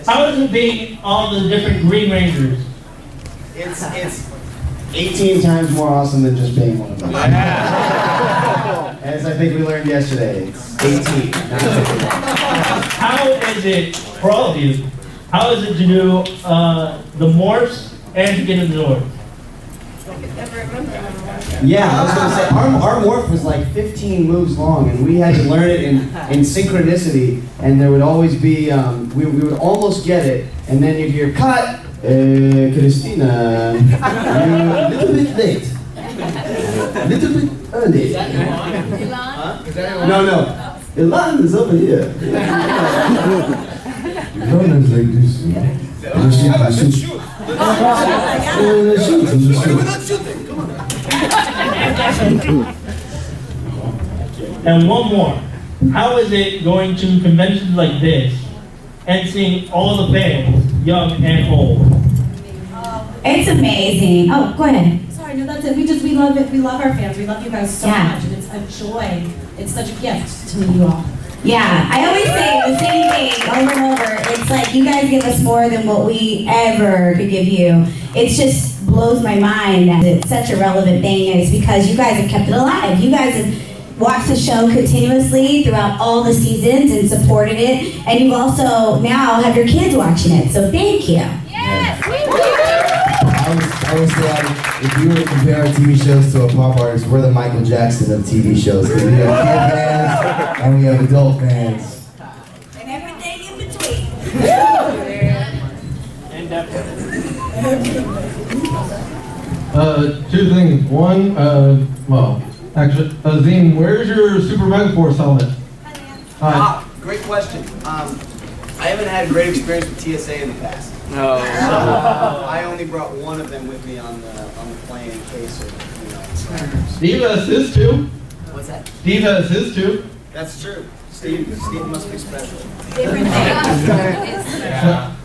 how is it being all the different Green Rangers? It's 18 times more awesome than just being one of them. As I think we learned yesterday, it's 18. How is it, for all of you, how is it to do the morphs and to get in the door? could never remember how to watch it. Yeah, I was gonna say, our morph was like 15 moves long, and we had to learn it in synchronicity, and there would always be, we would almost get it, and then you'd hear, cut, Christina, you're a little bit late. Little bit early. Huh? No. Ilan is over here. Ilan is like this. And one more. How is it going to conventions like this and seeing all the bands, young and old? It's amazing. Oh, go ahead. Sorry, no, that's it. We love it. We love our fans. We love you guys so much, and it's a joy. It's such a gift to meet you all. Yeah, I always say the same thing over and over. It's like you guys give us more than what we ever could give you. It just blows my mind that it's such a relevant thing, and it's because you guys have kept it alive. You guys have watched the show continuously throughout all the seasons and supported it, and you also now have your kids watching it, so thank you. Yes! I would say, if you were to compare our TV shows to a pop artist, we're the Michael Jackson of TV shows. Because we have kid fans and we have adult fans. And everything in between. Two things. One, well, actually, Azim, where's your Super Megaforce helmet? Hi. Great question. I haven't had a great experience with TSA in the past. No. I only brought one of them with me on the plane in case of, Steve has his too. What's that? Steve has his too. That's true. Steve must be special. Yeah.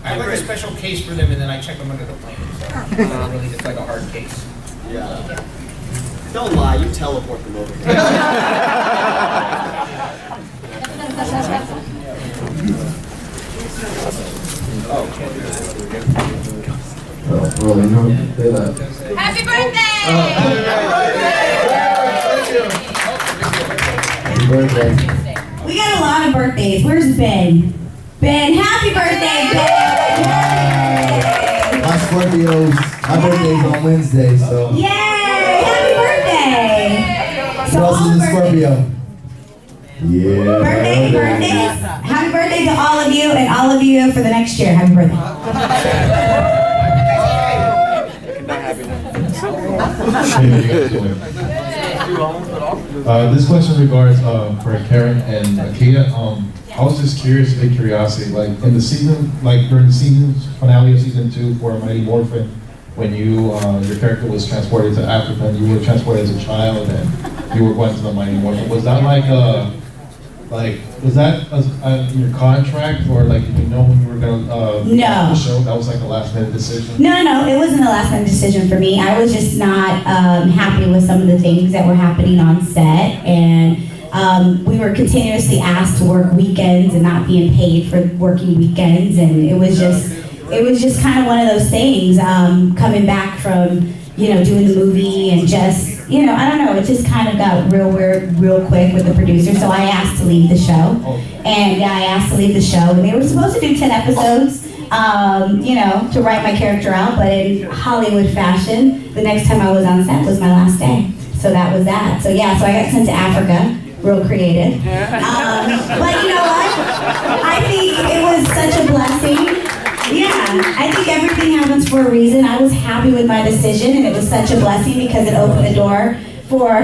I bring a special case for them and then I check them under the plane. So really it's like a hard case. Yeah. Don't lie, you teleport them over here. They left. Happy birthday! Happy birthday. We got a lot of birthdays. Where's Ben? Ben, happy birthday, Ben! My Scorpios, my birthday's on Wednesday, so. Yay! Happy birthday! Who else is a Scorpio? Yeah. Birthdays. Happy birthday to all of you and all of you for the next year. Happy birthday. This question regards for Karen and Akia. I was just curious, big curiosity, like in the season, like during the season finale of season 2 for Mighty Morphin, when you your character was transported to Africa and you were transported as a child and you were going to the Mighty Morphin, was that was that in your contract, or like did you know when you were gonna No. the show? That was like a last minute decision. No, it wasn't a last minute decision for me. I was just not happy with some of the things that were happening on set, and we were continuously asked to work weekends and not being paid for working weekends, and it was just kind of one of those things. Coming back from doing the movie and just I don't know, it just kind of got real weird real quick with the producer, so I asked to leave the show. And yeah, I asked to leave the show, and they were supposed to do 10 episodes, to write my character out, but in Hollywood fashion, the next time I was on set was my last day. So that was that. So yeah, so I got sent to Africa, real creative. But you know what? I think it was such a blessing. Yeah, I think everything happens for a reason. I was happy with my decision, and it was such a blessing because it opened the door for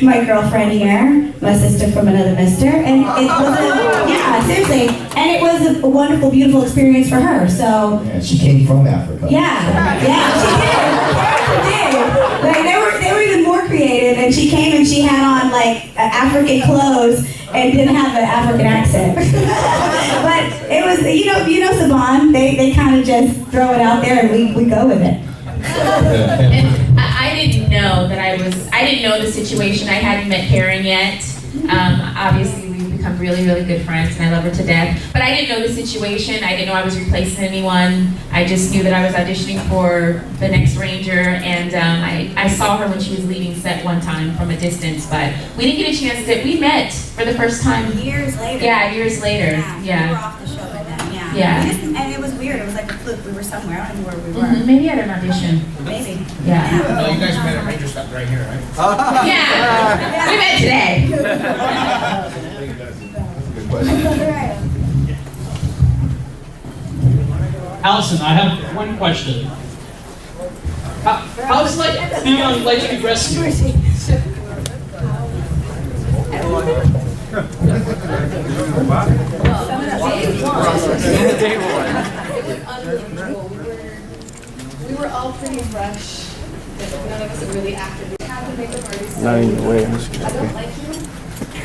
my girlfriend here, my sister from another mister, and it was seriously, and it was a wonderful, beautiful experience for her. So Yeah, she came from Africa. yeah, she did. Like they were even more creative, and she came and she had on like African clothes and didn't have an African accent. But it was, you know Saban, they kind of just throw it out there and we go with it. And I didn't know I didn't know the situation. I hadn't met Karen yet. Obviously we've become really, really good friends and I love her to death. But I didn't know the situation. I didn't know I was replacing anyone. I just knew that I was auditioning for the next Ranger, and I saw her when she was leaving set one time from a distance, but we didn't get a chance we met for the first time. Years later. Yeah, years later. Yeah. We were off the show by then, yeah. Yeah. And it was weird weird. It was like a fluke. We were somewhere. I don't know where we were. Maybe at an audition. Maybe. Yeah. No, you guys met at Rangerstop right here, right? Yeah. We met today. Allison, I have one question. How's like being on Lightspeed Rescue? We were all pretty fresh. None of us had really acted. We had the makeup artist. Not even the way. I don't like you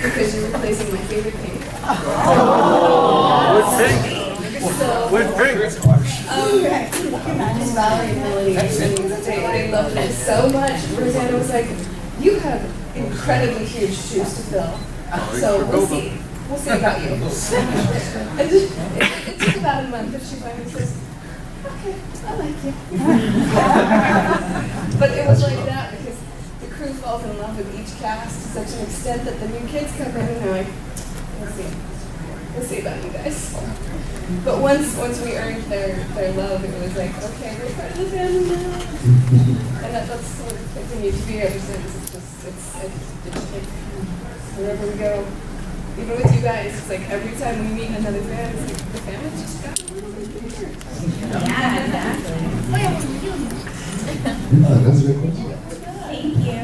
because you're replacing my favorite pink. What pink? So, What pink? Valerie and Melody, they loved it so much. Rosanna was like, you have incredibly huge shoes to fill. So we'll see. We'll see about you. And it took about a month, and she finally says, okay, I like you. But it was like that because the crew falls in love with each cast to such an extent that the new kids come in and they're like, we'll see. We'll see about you guys. But once we earned their love, it was like, okay, we're part of the family now. And that's sort of continued to be ever since. It's just, it's wherever we go. Even with you guys, it's like every time we meet another fan, it's like the family's just got a little bit bigger. Yeah, exactly. That's a good question. Thank you.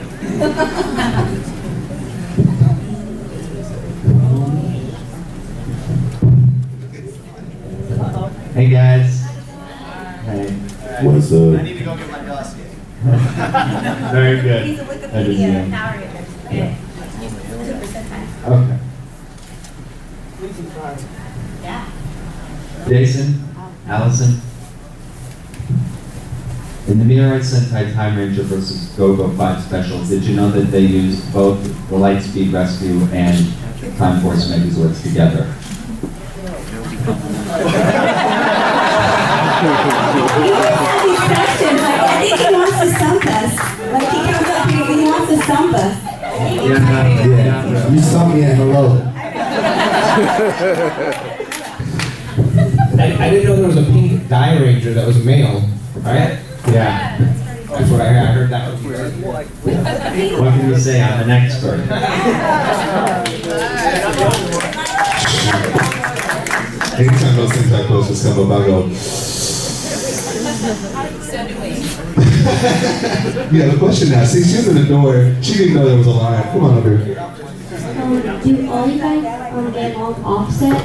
Hey guys. Hey. What's up? I need to go get my dust. Very good. He's a Wikipedia That is good. Power Rangers. Yeah. Super Sentai. Okay. Yeah. Jason, Allison. In the Mirror Sentai Time Ranger vs. Go-Go 5 special, did you know that they used both the Lightspeed Rescue and Time Force Megazords together? These questions, like, I think he wants to stump us. Like, he comes up here and he wants to stump us. Yeah. You saw me at hello. I didn't know there was a pink Die Ranger that was male, right? Yeah. That's what I heard. That was What can you say? I'm an expert. Anytime those things like posters come up, I go. Yeah, the question now. See, she was in the door. She didn't know there was a line. Come on over here. Do all you guys get on offset?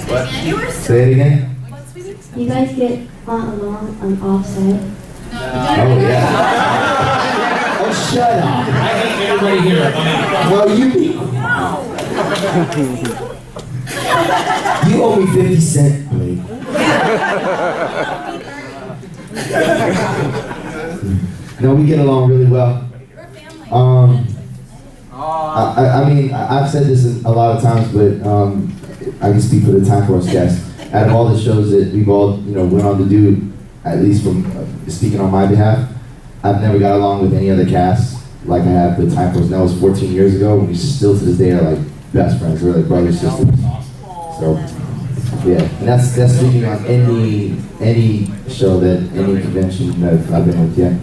What? Say it again. You guys get along on offset? Oh, yeah. Oh, shut up. I hate everybody here. Well, you be You owe me 50 cents, Blake. No, we get along really well. I mean, I've said this a lot of times, but I can speak for the Time Force guests. Out of all the shows that we've all, went on to do, at least from speaking on my behalf, I've never got along with any other cast like I have with Time Force. And that was 14 years ago, and we still to this day are like best friends. We're like brothers, sisters. So, yeah, and that's speaking on any show that any convention that I've been with. Yeah.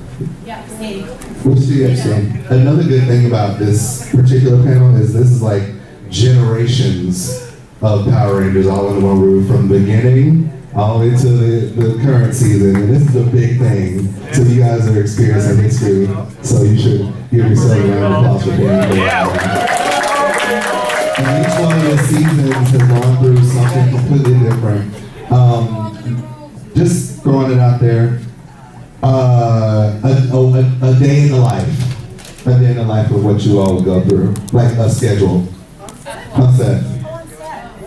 Yeah, same. We'll see. Another good thing about this particular panel is this is like generations of Power Rangers all under one roof from the beginning all the way to the current season, and this is a big thing. So you guys are experiencing history, so you should give yourself a round of applause for being here. And each one of the seasons has gone through something completely different. Just throwing it out there, a day in the life. A day in the life of what you all would go through. Like a schedule. On set.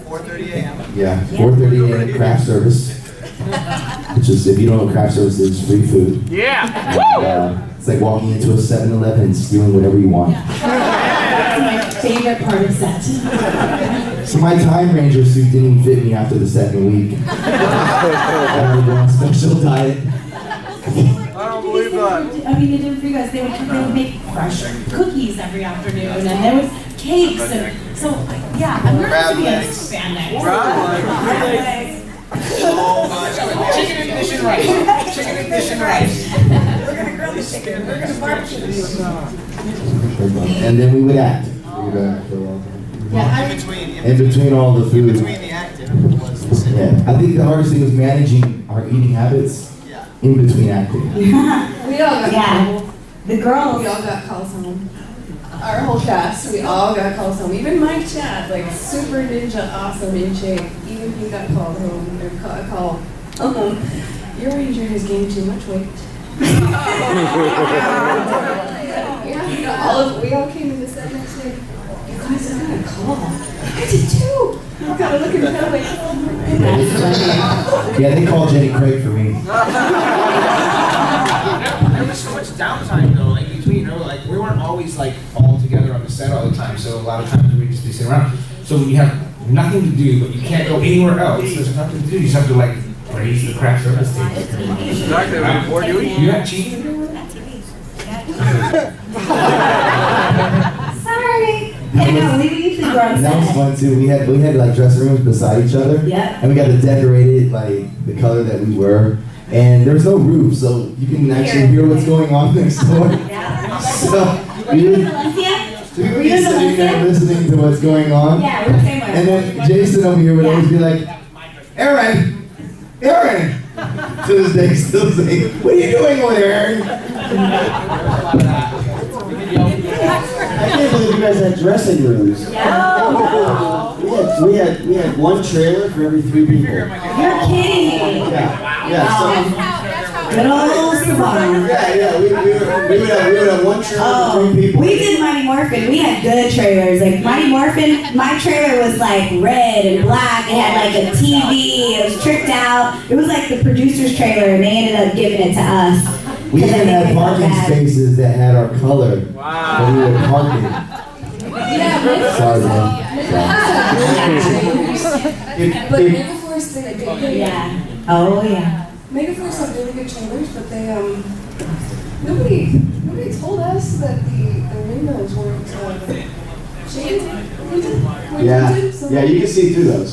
4:30 a.m. Yeah, 4:30 a.m. craft service. Which is, if you don't know what craft service is, free food. Yeah! It's like walking into a 7-Eleven and stealing whatever you want. That's my favorite part of set. So my Time Ranger suit didn't even fit me after the second week. I had to go on special diet. I don't believe that. I mean, they did it for you guys. They would make fresh cookies every afternoon, and there was cakes, and so yeah, I'm nervous to be in spandex. So much. Chicken and fish and rice. Chicken and fish and rice. We're gonna grill the chicken. We're gonna barbecue. And then we would act. In between all the food. Between the acting was the same. Yeah, I think the hardest thing was managing our eating habits in between acting. We all got The girls. We all got calls home. Our whole cast, we all got calls home. Even Mike Chad, like super ninja, awesome in shape. Even he got called home. Or a call. Your ranger has gained too much weight. Yeah, we all came in the set next day. You guys, I got a call. I did too. I gotta look at the like, oh my goodness. Yeah, they called Jenny Craig for me. There was so much downtime though, like between, like we weren't always like all together on the set all the time, so a lot of times we'd just be sitting around. So when you have nothing to do, but you can't go anywhere else, there's nothing to do, you just have to like praise the craft service team. Exactly, what do You have cheating? Sorry. Yeah, we usually go on That was set. fun too. We had like dressing rooms beside each other. Yeah. And we got to decorate it like the color that we were. And there was no roof, so you can actually hear what's going on next door. So we would be sitting there listening to what's going on. Yeah, we're the same way. And then Jason over here would always be like, Aaron! To this day, still saying, what are you doing over there, Aaron? I can't believe you guys had dressing rooms. We had one trailer for every 3 people. You're kidding. Good old Savannah. We would have one trailer for 3 people. We did Mighty Morphin. We had good trailers. Like Mighty Morphin, my trailer was like red and black. It had like a TV. It was tricked out. It was like the producer's trailer, and they ended up giving it to us. We even had parking spaces that had our color. Wow. But we would park it. Sorry, man. But Megaforce did a good thing. Yeah. Oh yeah. Megaforce had really good trailers, but they nobody told us that the windows weren't shaded. Yeah, you can see through those.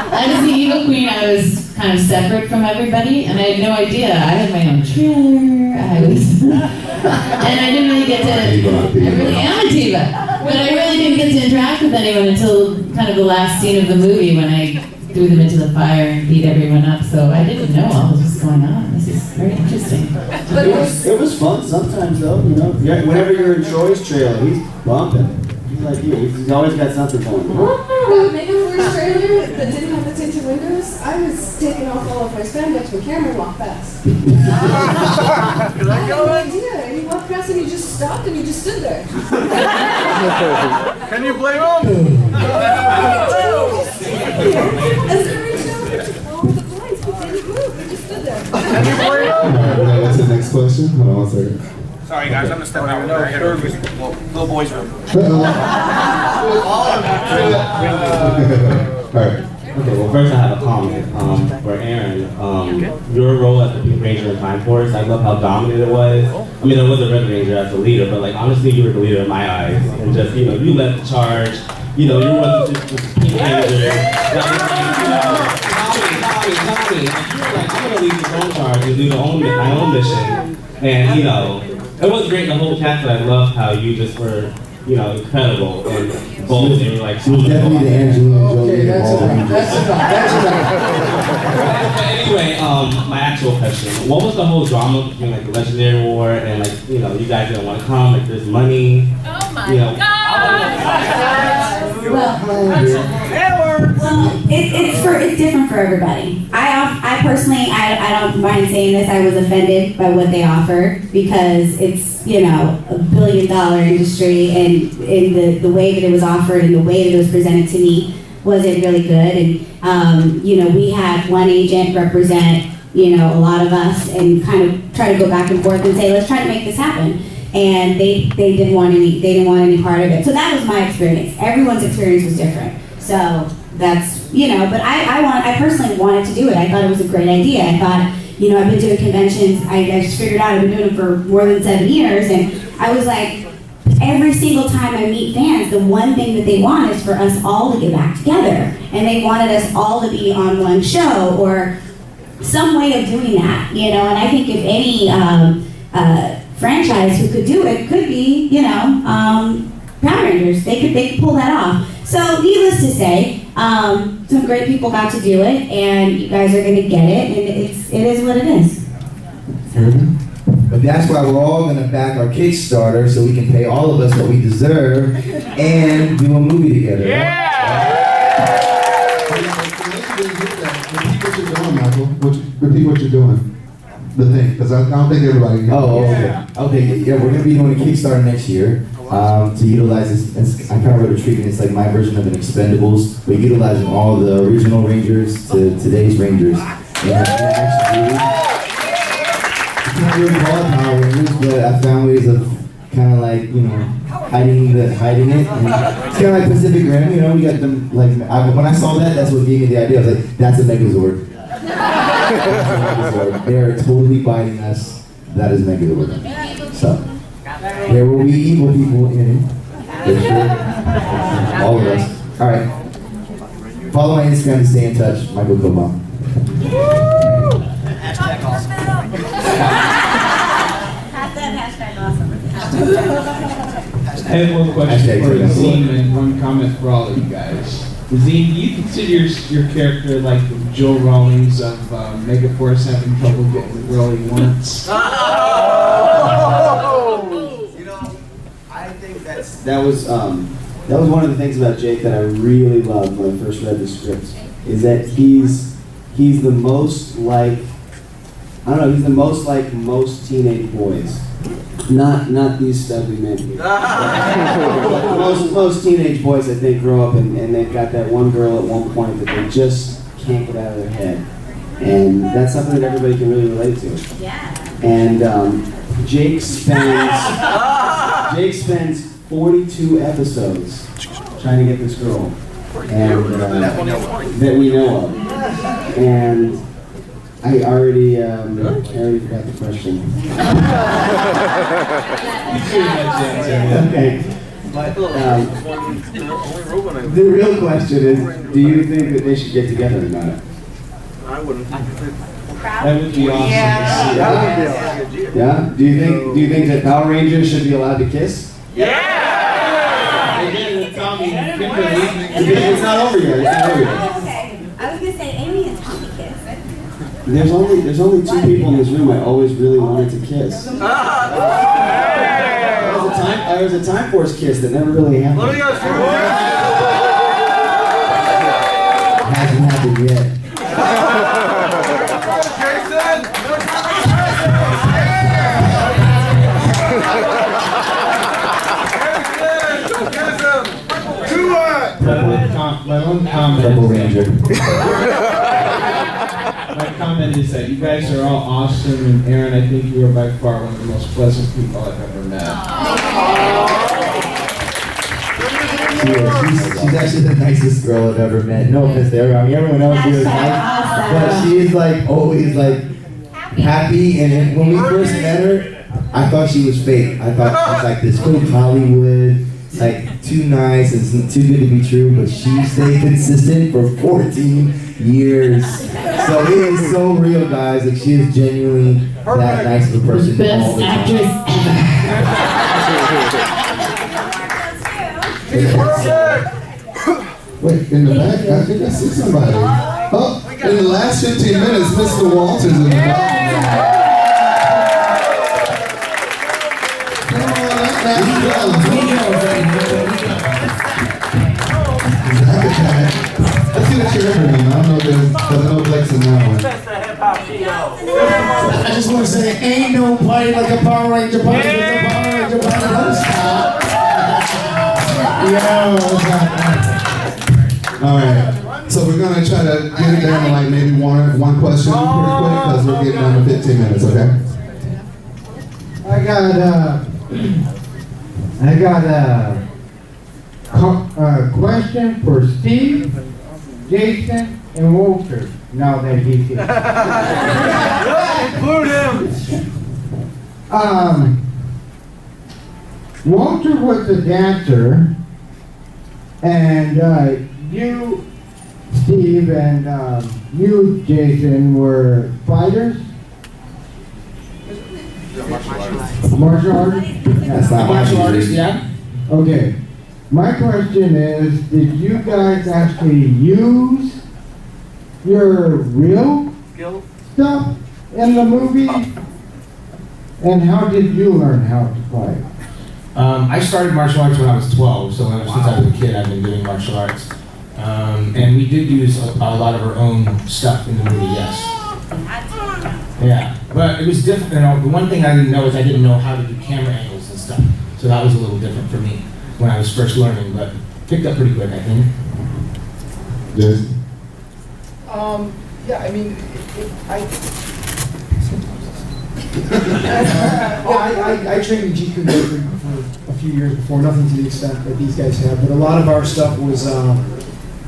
As the evil queen, I was kind of separate from everybody, and I had no idea. I had my own trailer. And I didn't really get to. I really am a diva, but I really didn't get to interact with anyone until kind of the last scene of the movie when I threw them into the fire and beat everyone up. So I didn't know all this was going on. This is very interesting. It was fun sometimes, though. You know, whenever you're in Troy's trailer, he's bumping. He's like you. He's always got something going. That Megaforce trailer that didn't have the tinted windows, I was taking off all of my spandex when Cameron walked past. I had no idea. And he walked past and he just stopped and he just stood there. Can you blame him? As I reached over to all the blinds, but they didn't move. They just stood there. Can you blame him? Alright, what's the next question? Hold on 1 second. Sorry guys, I'm gonna step out. Little boys room. Alright. Okay, well first I have a comment for Aaron. Your role as the Pink Ranger in Time Force, I love how dominant it was. I mean, there was a Red Ranger as a leader, but like honestly, you were the leader in my eyes. And just, you led the charge. You wasn't just the Pink Ranger. Tommy, you were like, I'm gonna lead this own charge and do my own mission. And it was great, the whole cast, but I loved how you just were, incredible and bold. And you were like, She was definitely the Angelina Jolie. That's Anyway, my actual question: what was the whole drama between like the Legendary War and like you guys didn't want to come? Like, there's money. Oh my It's different for everybody. I personally, I don't mind saying this. I was offended by what they offered because it's $1 billion industry, and in the way that it was offered and the way that it was presented to me wasn't really good. And we had one agent represent a lot of us and kind of try to go back and forth and say, let's try to make this happen. And they didn't want any part of it. So that was my experience. Everyone's experience was different. So that's but I personally wanted to do it. I thought it was a great idea. I thought I've been doing conventions. I just figured out I've been doing them for more than 7 years, and I was like, every single time I meet fans, the one thing that they want is for us all to get back together. And they wanted us all to be on one show or some way of doing that, you know. And I think if any franchise who could do it could be, you know, Power Rangers. They could pull that off. So needless to say, some great people got to do it, and you guys are going to get it, and it is what it is. But that's why we're all going to back our Kickstarter so we can pay all of us what we deserve and do a movie together. Repeat what you're doing, Michael. Repeat what you're doing. The thing, because I don't think everybody can. Oh, okay. Okay, yeah, we're going to be doing a Kickstarter next year to utilize this. I kind of wrote a treatment. It's like my version of an Expendables, but utilizing all the original Rangers to today's Rangers. And actually, it's not really called Power Rangers, but I found ways of kind of like, you know, hiding it. And it's kind of like Pacific Rim, you know, we got them, like, when I saw that, that's what gave me the idea. I was like, that's a Megazord. They're totally biting us. That is Megazord. So, there will be evil people in it. For sure. All of us. Alright. Follow my Instagram to stay in touch. Michael Koba. Hashtag awesome. I have one question for Azim and one comment for all of you guys. Azim, do you consider your character like the Joe Rawlings of Megaforce having trouble getting the girl he wants? You know, I think that was one of the things about Jake that I really loved when I first read the script, is that he's the most like, I don't know, he's the most like most teenage boys. Not these studly men. most teenage boys, I think, grow up and they've got that one girl at one point that they just can't get out of their head. And that's something that everybody can really relate to. Yeah. And Jake spends 42 episodes trying to get this girl, and that we know of. And I already forgot the question. Okay. The real question is, do you think that they should get together or not? I wouldn't. That would be awesome. Yeah? Do you think that Power Rangers should be allowed to kiss? It's not over yet. It's not over yet. Okay. I was going to say Amy and Tommy kiss. There's only two people in this room I always really wanted to kiss. There was a Time Force kiss that never really happened. Hasn't happened yet. My own comment. Double Ranger. My comment is that you guys are all awesome, and Aaron, I think you are by far one of the most pleasant people I've ever met. She's actually the nicest girl I've ever met. No offense to everyone. I mean, everyone else here is nice, but she is like always like happy. And when we first met her, I thought she was fake. I thought she was like this fake Hollywood, like too nice and too good to be true. But she stayed consistent for 14 years. So it is so real, guys. Like she is genuinely that nice of a person all the time. Wait, in the back? I think I see somebody. Oh, in the last 15 minutes, Mr. Walters in the back. Let's see what you're referring. I don't know if there's no flex in that one. I just want to say, ain't no party like a Power Ranger party. There's a Power Ranger party. Don't stop. All right. So we're gonna try to get it down to like maybe one question pretty quick because we're getting down to 15 minutes. Okay. I got a question for Steve, Jason, and Walter. Now that he's here. Include him. Walter was a dancer, and you, Steve, and you, Jason, were fighters? Martial artists? That's not Martial artists, yeah. Okay. My question is, did you guys actually use your real stuff in the movie? And how did you learn how to fight? I started martial arts when I was 12, so ever since I was a kid, I've been doing martial arts. And we did use a lot of our own stuff in the movie, yes. Yeah, but it was different. You know, the one thing I didn't know is I didn't know how to do camera angles and stuff. So that was a little different for me when I was first learning, but picked up pretty quick, I think. Yes. Yeah, I mean, I trained in Jeet Kune Do for a few years before, nothing to the extent that these guys have, but a lot of our stuff was,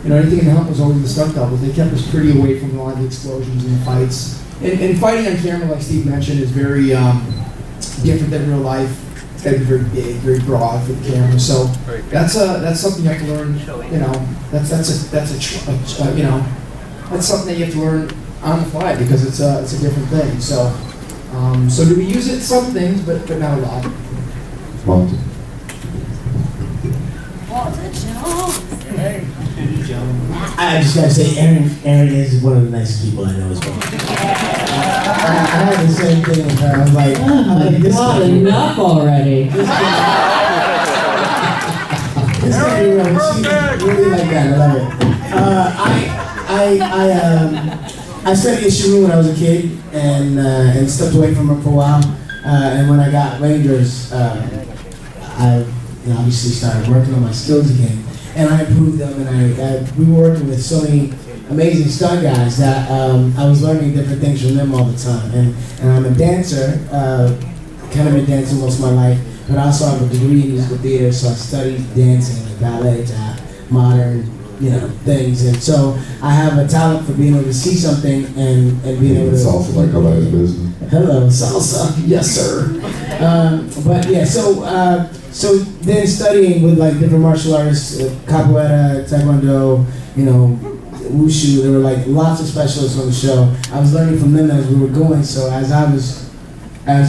anything in the help was always the stunt doubles. They kept us pretty away from a lot of the explosions and the fights. And fighting on camera, like Steve mentioned, is very different than real life. It's got to be very big, very broad for the camera. So that's something you have to learn. You know, that's something that you have to learn on the fly because it's a different thing. So do we use it? Some things, but not a lot. Walter. I just gotta say, Aaron is one of the nicest people I know as well. I had the same thing with her. I was like, oh my God, enough already. This guy, she's really like that. I love it. I studied Shiru when I was a kid and stepped away from her for a while. And when I got Rangers, I obviously started working on my skills again. And I improved them, and we were working with so many amazing stunt guys that I was learning different things from them all the time. And I'm a dancer, kind of been dancing most of my life, but I also have a degree in musical theater, so I studied dancing, like ballet, tap, modern, things. And so I have a talent for being able to see something and being able to... Salsa like nobody's business. Hello, salsa. Yes, sir. But yeah, so then studying with like different martial artists, capoeira, taekwondo, wushu, there were like lots of specialists on the show. I was learning from them as we were going. So as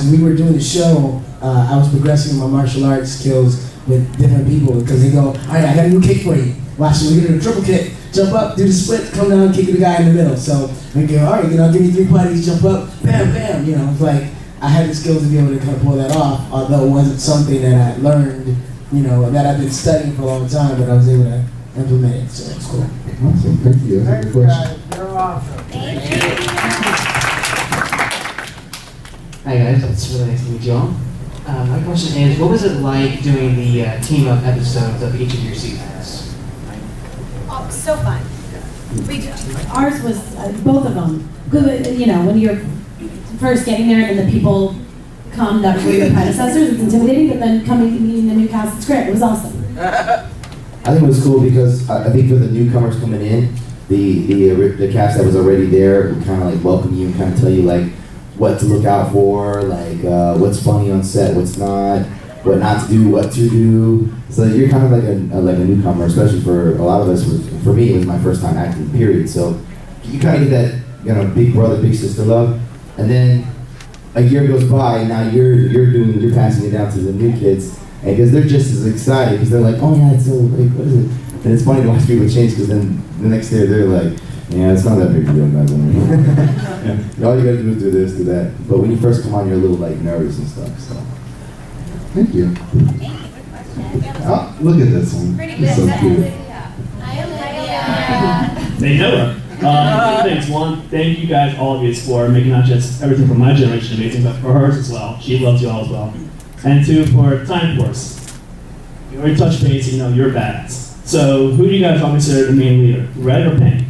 we were doing the show, I was progressing my martial arts skills with different people because they go, all right, I got a new kick for you. Watch it, we get a triple kick, jump up, do the split, come down, kick the guy in the middle. So we go, all right, give me 3 putties, jump up, bam, bam. It's like I had the skills to be able to kind of pull that off, although it wasn't something that I learned, that I've been studying for a long time, but I was able to implement it. So it's cool. Awesome, thank you. That's a good question. You're awesome. Thank you. Hi guys, it's really nice to meet you all. My question is, what was it like doing the team-up episodes of each of your seasons? Oh, so fun. Ours was both of them. Good, when you're first getting there and then the people come that were your predecessors, it's intimidating, but then meeting the new cast, it's great. It was awesome. I think it was cool because I think for the newcomers coming in, the cast that was already there would kind of like welcome you and kind of tell you like what to look out for, like what's funny on set, what's not, what not to do, what to do. So you're kind of like a newcomer, especially for a lot of us. For me, it was my first time acting, period. So you kind of get that big brother, big sister love, and then a year goes by, and now you're passing it down to the new kids, and because they're just as excited because they're like, oh yeah, it's so like what is it? And it's funny to watch people change because then the next day they're like, yeah, it's not that big a deal, guys. All you gotta do is do this, do that. But when you first come on, you're a little like nervous and stuff. So thank you. Oh, look at this one. It's so cute. They know her. 2 things. One, thank you guys, all of you, for making not just everything from my generation amazing, but for hers as well. She loves you all as well. And 2, for Time Force. You already touched base, you're badass. So who do you guys all consider the main leader, Red or Penny?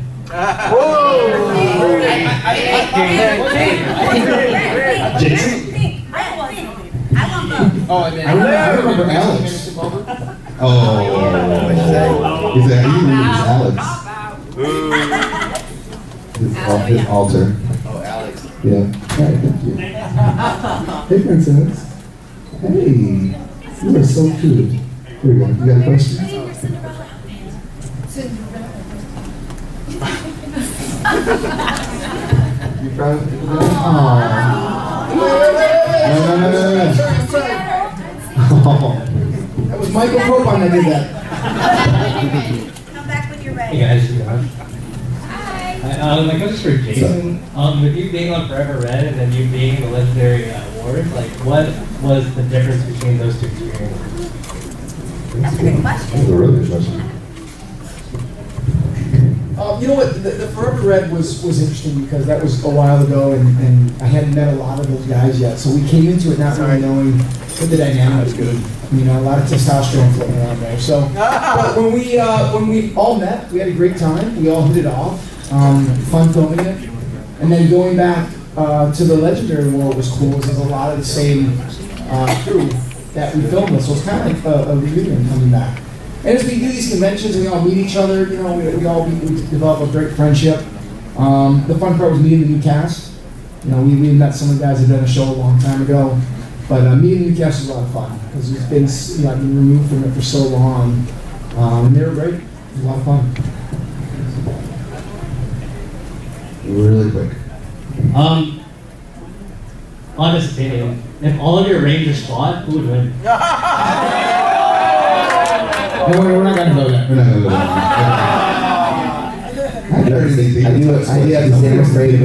Jason? Oh, and then I remember Alex. Oh, he's Alex. His altar. Oh, Alex. Yeah. All right, thank you. Hey, Princess. Hey. You are so cute. Here we go. You got a question? You proud of it? No. That was Michael Propon that did that. Come back when you're ready. Hey guys, my question is for Jason. With you being on Forever Red and then you being the legendary ward, like what was the difference between those two experiences? That's a good question. That's a really good question. You know what? The Forever Red was interesting because that was a while ago, and I hadn't met a lot of those guys yet. So we came into it not really knowing what the dynamic was good. You know, a lot of testosterone floating around there. So, but when we all met, we had a great time. We all hit it off. Fun filming it, and then going back to the Legendary World was cool. Because there's a lot of the same crew that we filmed with, so it's kind of like a reunion coming back. And as we do these conventions, we all meet each other. You know, we develop a great friendship. The fun part was meeting the new cast. You know, we met some of the guys that did a show a long time ago, but meeting the new cast was a lot of fun because we've been, you know, I've been removed from it for so long, and they were great. It was a lot of fun. Really quick. Honest opinion, if all of your Rangers fought, who would win? We're not gonna go there. We're not gonna go there. I do have to say I'm afraid of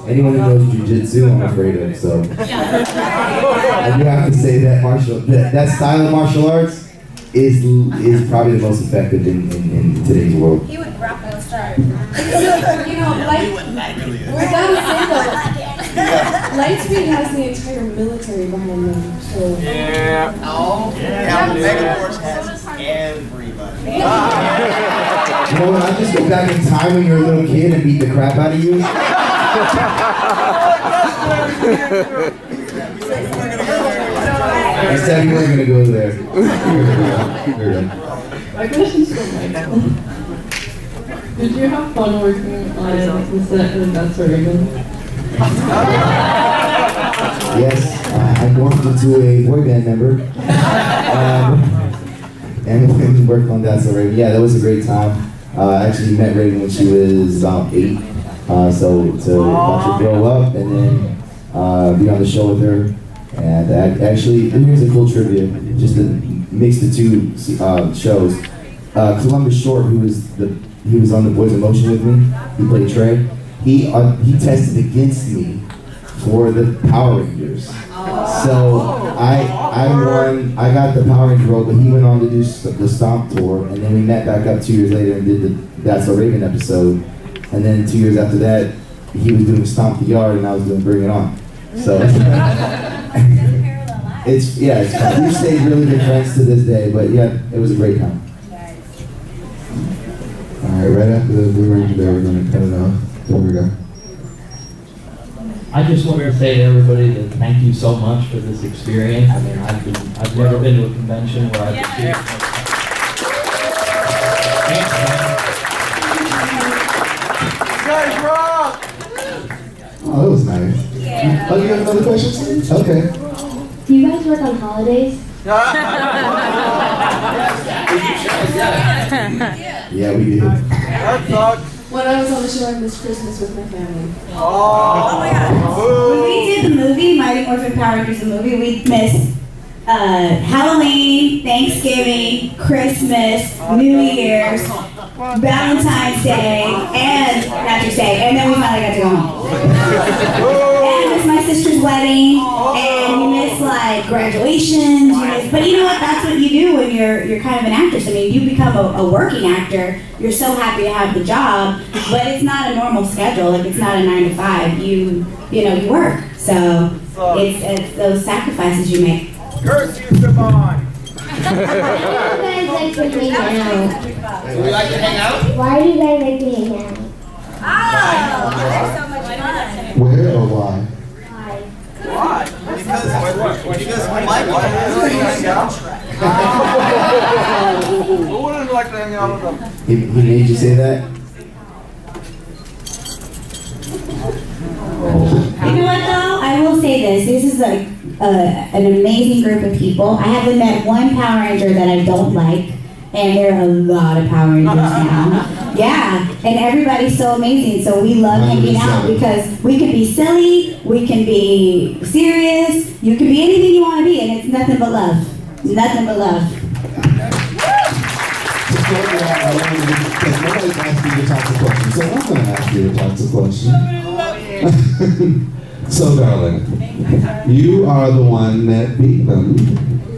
anyone who knows jiu-jitsu, I'm afraid of, so. I do have to say that that style of martial arts is probably the most effective in today's world. He would rock on start. You know, like, we're down to say though, Lightspeed has the entire military behind them, so. Yeah. Oh, yeah. Megaforce has everybody. You know what, I just go back in time when you were a little kid and beat the crap out of you. I said you weren't gonna go there. My question's for Michael. Did you have fun working on the set of That's Reagan? Yes, I morphed into a boy band member. And we worked on That's Reagan. Yeah, that was a great time. I actually met Reagan when she was about 8. So to watch her grow up and then be on the show with her. And actually, here's a cool trivia, just to mix the two shows. Columbus Short, he was on the Boys in Motion with me. He played Trey. He tested against me for the Power Rangers. So I won. I got the Power Ranger role, but he went on to do the Stomp tour, and then we met back up 2 years later and did the That's So Raven episode. And then 2 years after that, he was doing Stomp the Yard, and I was doing Bring It On. So it's fun. We've stayed really good friends to this day, but yeah, it was a great time. All right, right after the Blue Ranger there, we're going to cut it off. There we go. I just wanted to say to everybody that thank you so much for this experience. I mean, I've never been to a convention where I've experienced. Guys, rock! Oh, that was nice. Yeah. Oh, you have another question? Okay. Do you guys work on holidays? Yeah, we did. That sucks. When I was on the show, I missed Christmas with my family. Oh my God. When we did the movie, Mighty Morphin Power Rangers, the movie, we missed Halloween, Thanksgiving, Christmas, New Year's, Valentine's Day, and Patrick's Day, and then we finally got to go home. And we missed my sister's wedding, and we missed like graduations. But you know what? That's what you do when you're kind of an actress. I mean, you become a working actor. You're so happy to have the job, but it's not a normal schedule. Like it's not a 9 to 5. You work. So it's those sacrifices you make. Curse you, Simone! Why do you guys like to hang out? Do we like to hang out? Why do you guys like to hang out? Oh, there's so much fun. Where or why? Why? Because Mike wants to hang out. Who wouldn't like to hang out with them? He made you say that? You know what though? I will say this. This is like an amazing group of people. I haven't met one Power Ranger that I don't like, and there are a lot of Power Rangers now. Yeah, and everybody's so amazing, so we love hanging out because we can be silly, we can be serious, you can be anything you want to be, and it's nothing but love. Nothing but love. Because nobody's asked you to talk to questions, so I'm going to ask you to talk to questions. So, darling, you are the one that beat them.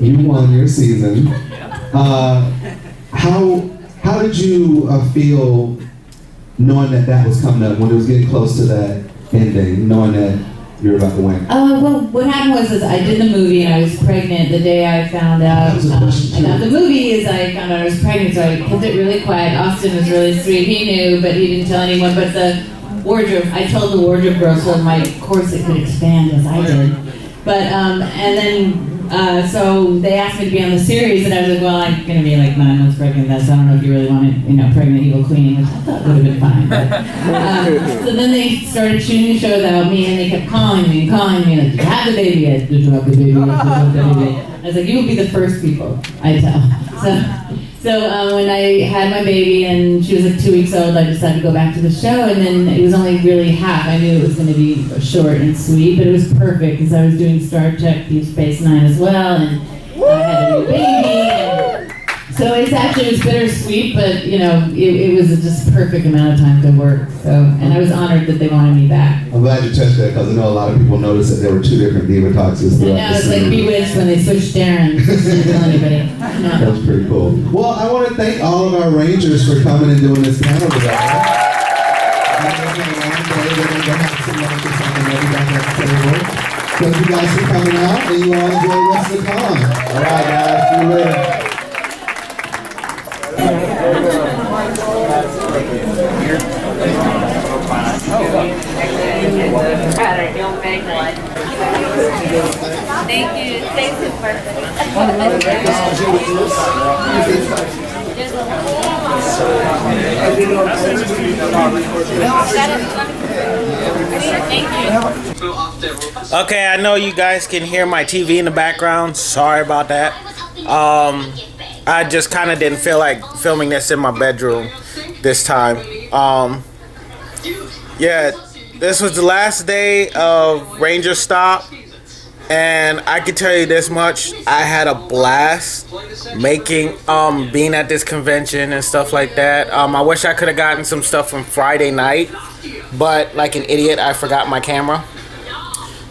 You won your season. How did you feel knowing that was coming up, when it was getting close to that ending, knowing that you were about to win? Well, what happened was I did the movie and I was pregnant the day I found out. And the movie is I found out I was pregnant, so I kept it really quiet. Austin was really sweet. He knew, but he didn't tell anyone. But the wardrobe, I told the wardrobe girl so my corset could expand as I did. But, and then, so they asked me to be on the series, and I was like, well, I'm going to be like 9 months pregnant, so I don't know if you really want it, pregnant evil queen, which I thought would have been fine. But, so then they started shooting the show without me, and they kept calling me, like, did you have the baby yet? Did you have the baby yet? Did you have the baby yet? I was like, you will be the first people I tell. So when I had my baby and she was like 2 weeks old, I decided to go back to the show, and then it was only really half. I knew it was going to be short and sweet, but it was perfect because I was doing Star Trek Deep Space Nine as well, and I had a new baby. And so it was bittersweet, but it was just perfect amount of time to work. So, and I was honored that they wanted me back. I'm glad you touched that because I know a lot of people noticed that there were 2 different Diva Talks. I know, it's like Bewitched when they switched Darren. Didn't tell anybody. No. That was pretty cool. Well, I want to thank all of our Rangers for coming and doing this panel today. Thank you guys for coming out, and you all enjoy the rest of the con. All right, guys. See you later. You'll make one. Thank you. Thanks in person. Okay, I know you guys can hear my TV in the background. Sorry about that. I just kind of didn't feel like filming this in my bedroom this time. Yeah, this was the last day of Rangerstop, and I can tell you this much: I had a blast making, being at this convention and stuff like that. I wish I could have gotten some stuff from Friday night, but like an idiot, I forgot my camera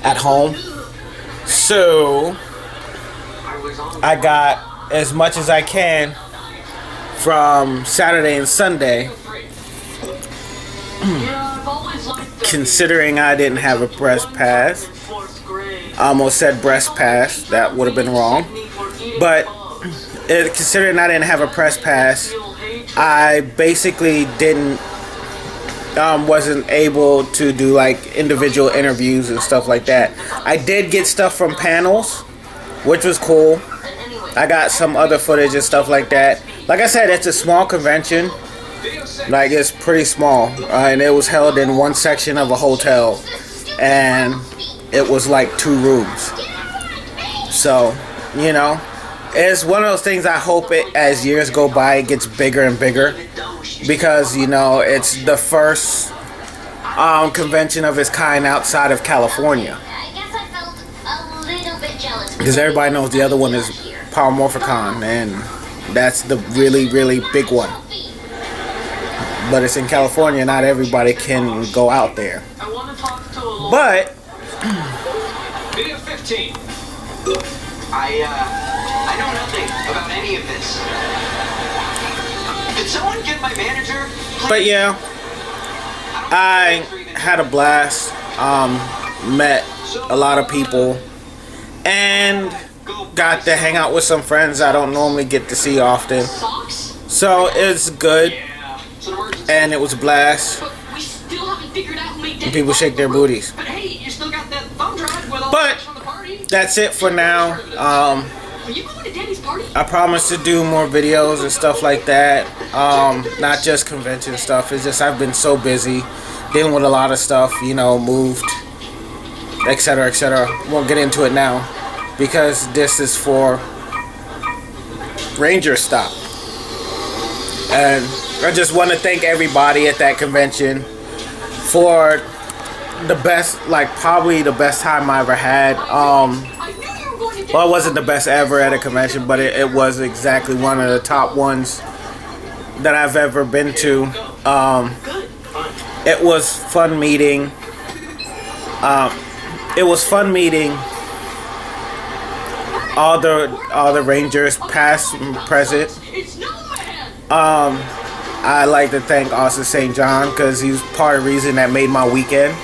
at home. So I got as much as I can from Saturday and Sunday. Considering I didn't have a breast pass. I almost said breast pass. That would have been wrong. But considering I didn't have a press pass, I basically wasn't able to do like individual interviews and stuff like that. I did get stuff from panels, which was cool. I got some other footage and stuff like that. Like I said, it's a small convention. Like, it's pretty small, and it was held in one section of a hotel, and it was like 2 rooms. So, it's one of those things. I hope it, as years go by, it gets bigger and bigger, because it's the first convention of its kind outside of California. Because everybody knows the other one is Power Morphicon, and that's the really, really big one. But it's in California, not everybody can go out there. But Video 15. I know nothing about any of this. Did someone get my manager? But yeah, I had a blast. Met a lot of people and got to hang out with some friends I don't normally get to see often. So it's good. And it was a blast. And people shake their booties. But that's it for now. I promise to do more videos and stuff like that. Not just convention stuff. It's just I've been so busy dealing with a lot of stuff, moved, etc., etc. Won't get into it now. because this is for Rangerstop. And I just want to thank everybody at that convention for the best, like probably the best time I ever had. Well, it wasn't the best ever at a convention, but it was exactly one of the top ones that I've ever been to. It was fun meeting. It was fun meeting all the Rangers, past and present. I like to thank Austin St. John because he was part of the reason that made my weekend.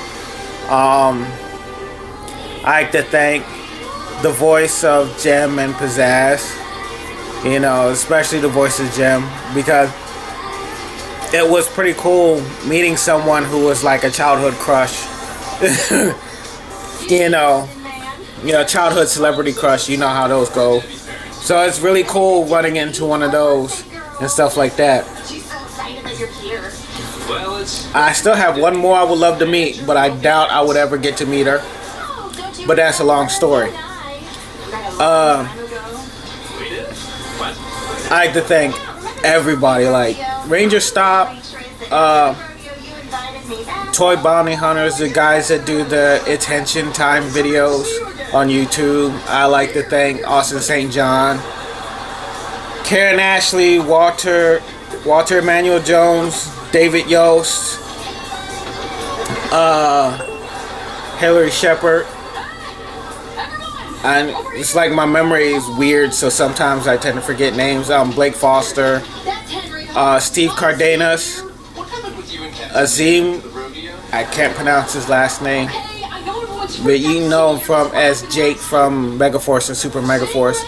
I like to thank the voice of Jem and Pizzazz, you know, especially the voice of Jem, because it was pretty cool meeting someone who was like a childhood crush. you know, childhood celebrity crush, you know how those go. So it's really cool running into one of those and stuff like that. I still have one more I would love to meet, but I doubt I would ever get to meet her. But that's a long story. I like to thank everybody, like Rangerstop, Toy Bounty Hunters, the guys that do the attention time videos on YouTube. I like to thank Austin St. John, Karen Ashley, Walter Emmanuel Jones, David Yost, Hillary Shepard. And it's like my memory is weird, so sometimes I tend to forget names. Blake Foster, Steve Cardenas, Azim, I can't pronounce his last name, but you know him as Jake from Megaforce and Super Megaforce.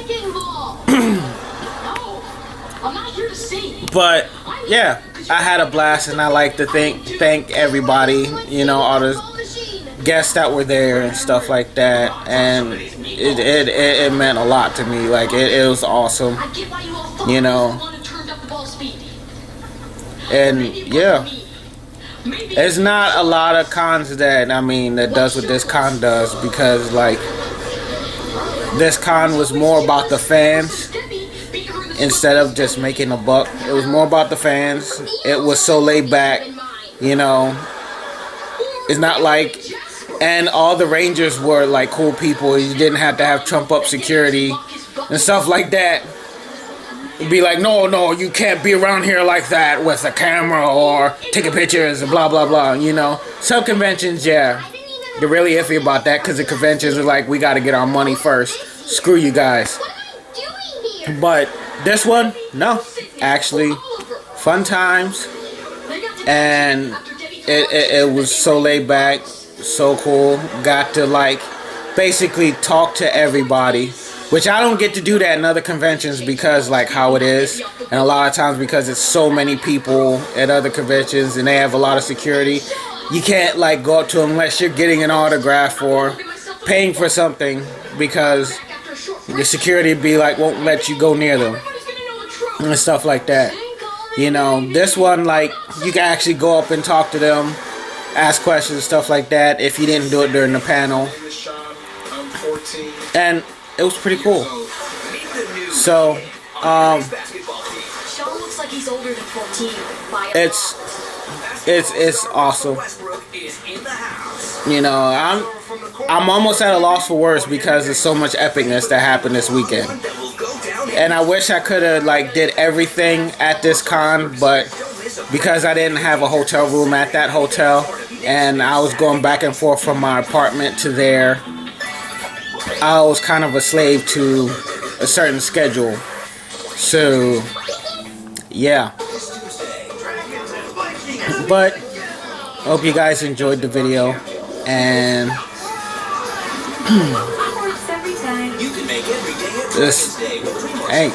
But yeah, I had a blast, and I like to thank everybody, you know, all the guests that were there and stuff like that, and it meant a lot to me. Like it was awesome, you know. And yeah, it's not a lot of cons that does what this con does, because like this con was more about the fans instead of just making a buck. It was more about the fans. It was so laid back, you know. It's not like, and all the Rangers were like cool people. You didn't have to have Trump up security and stuff like that. It'd be like, no, you can't be around here like that with a camera or taking pictures and blah, blah, blah, you know. Some conventions, yeah, they're really iffy about that, because the conventions are like, we got to get our money first. Screw you guys. But this one, no. Actually, fun times. And it was so laid back, so cool. Got to like basically talk to everybody, which I don't get to do that in other conventions because like how it is, and a lot of times because it's so many people at other conventions and they have a lot of security, you can't like go up to them unless you're getting an autograph or paying for something, because the security be like won't let you go near them and stuff like that. You know, this one, like, you can actually go up and talk to them, ask questions, stuff like that, if you didn't do it during the panel. And it was pretty cool. So, it's awesome. You know, I'm almost at a loss for words because there's so much epicness that happened this weekend. And I wish I could have like did everything at this con, but because I didn't have a hotel room at that hotel, and I was going back and forth from my apartment to there, I was kind of a slave to a certain schedule. So, yeah. But I hope you guys enjoyed the video, and this, hey.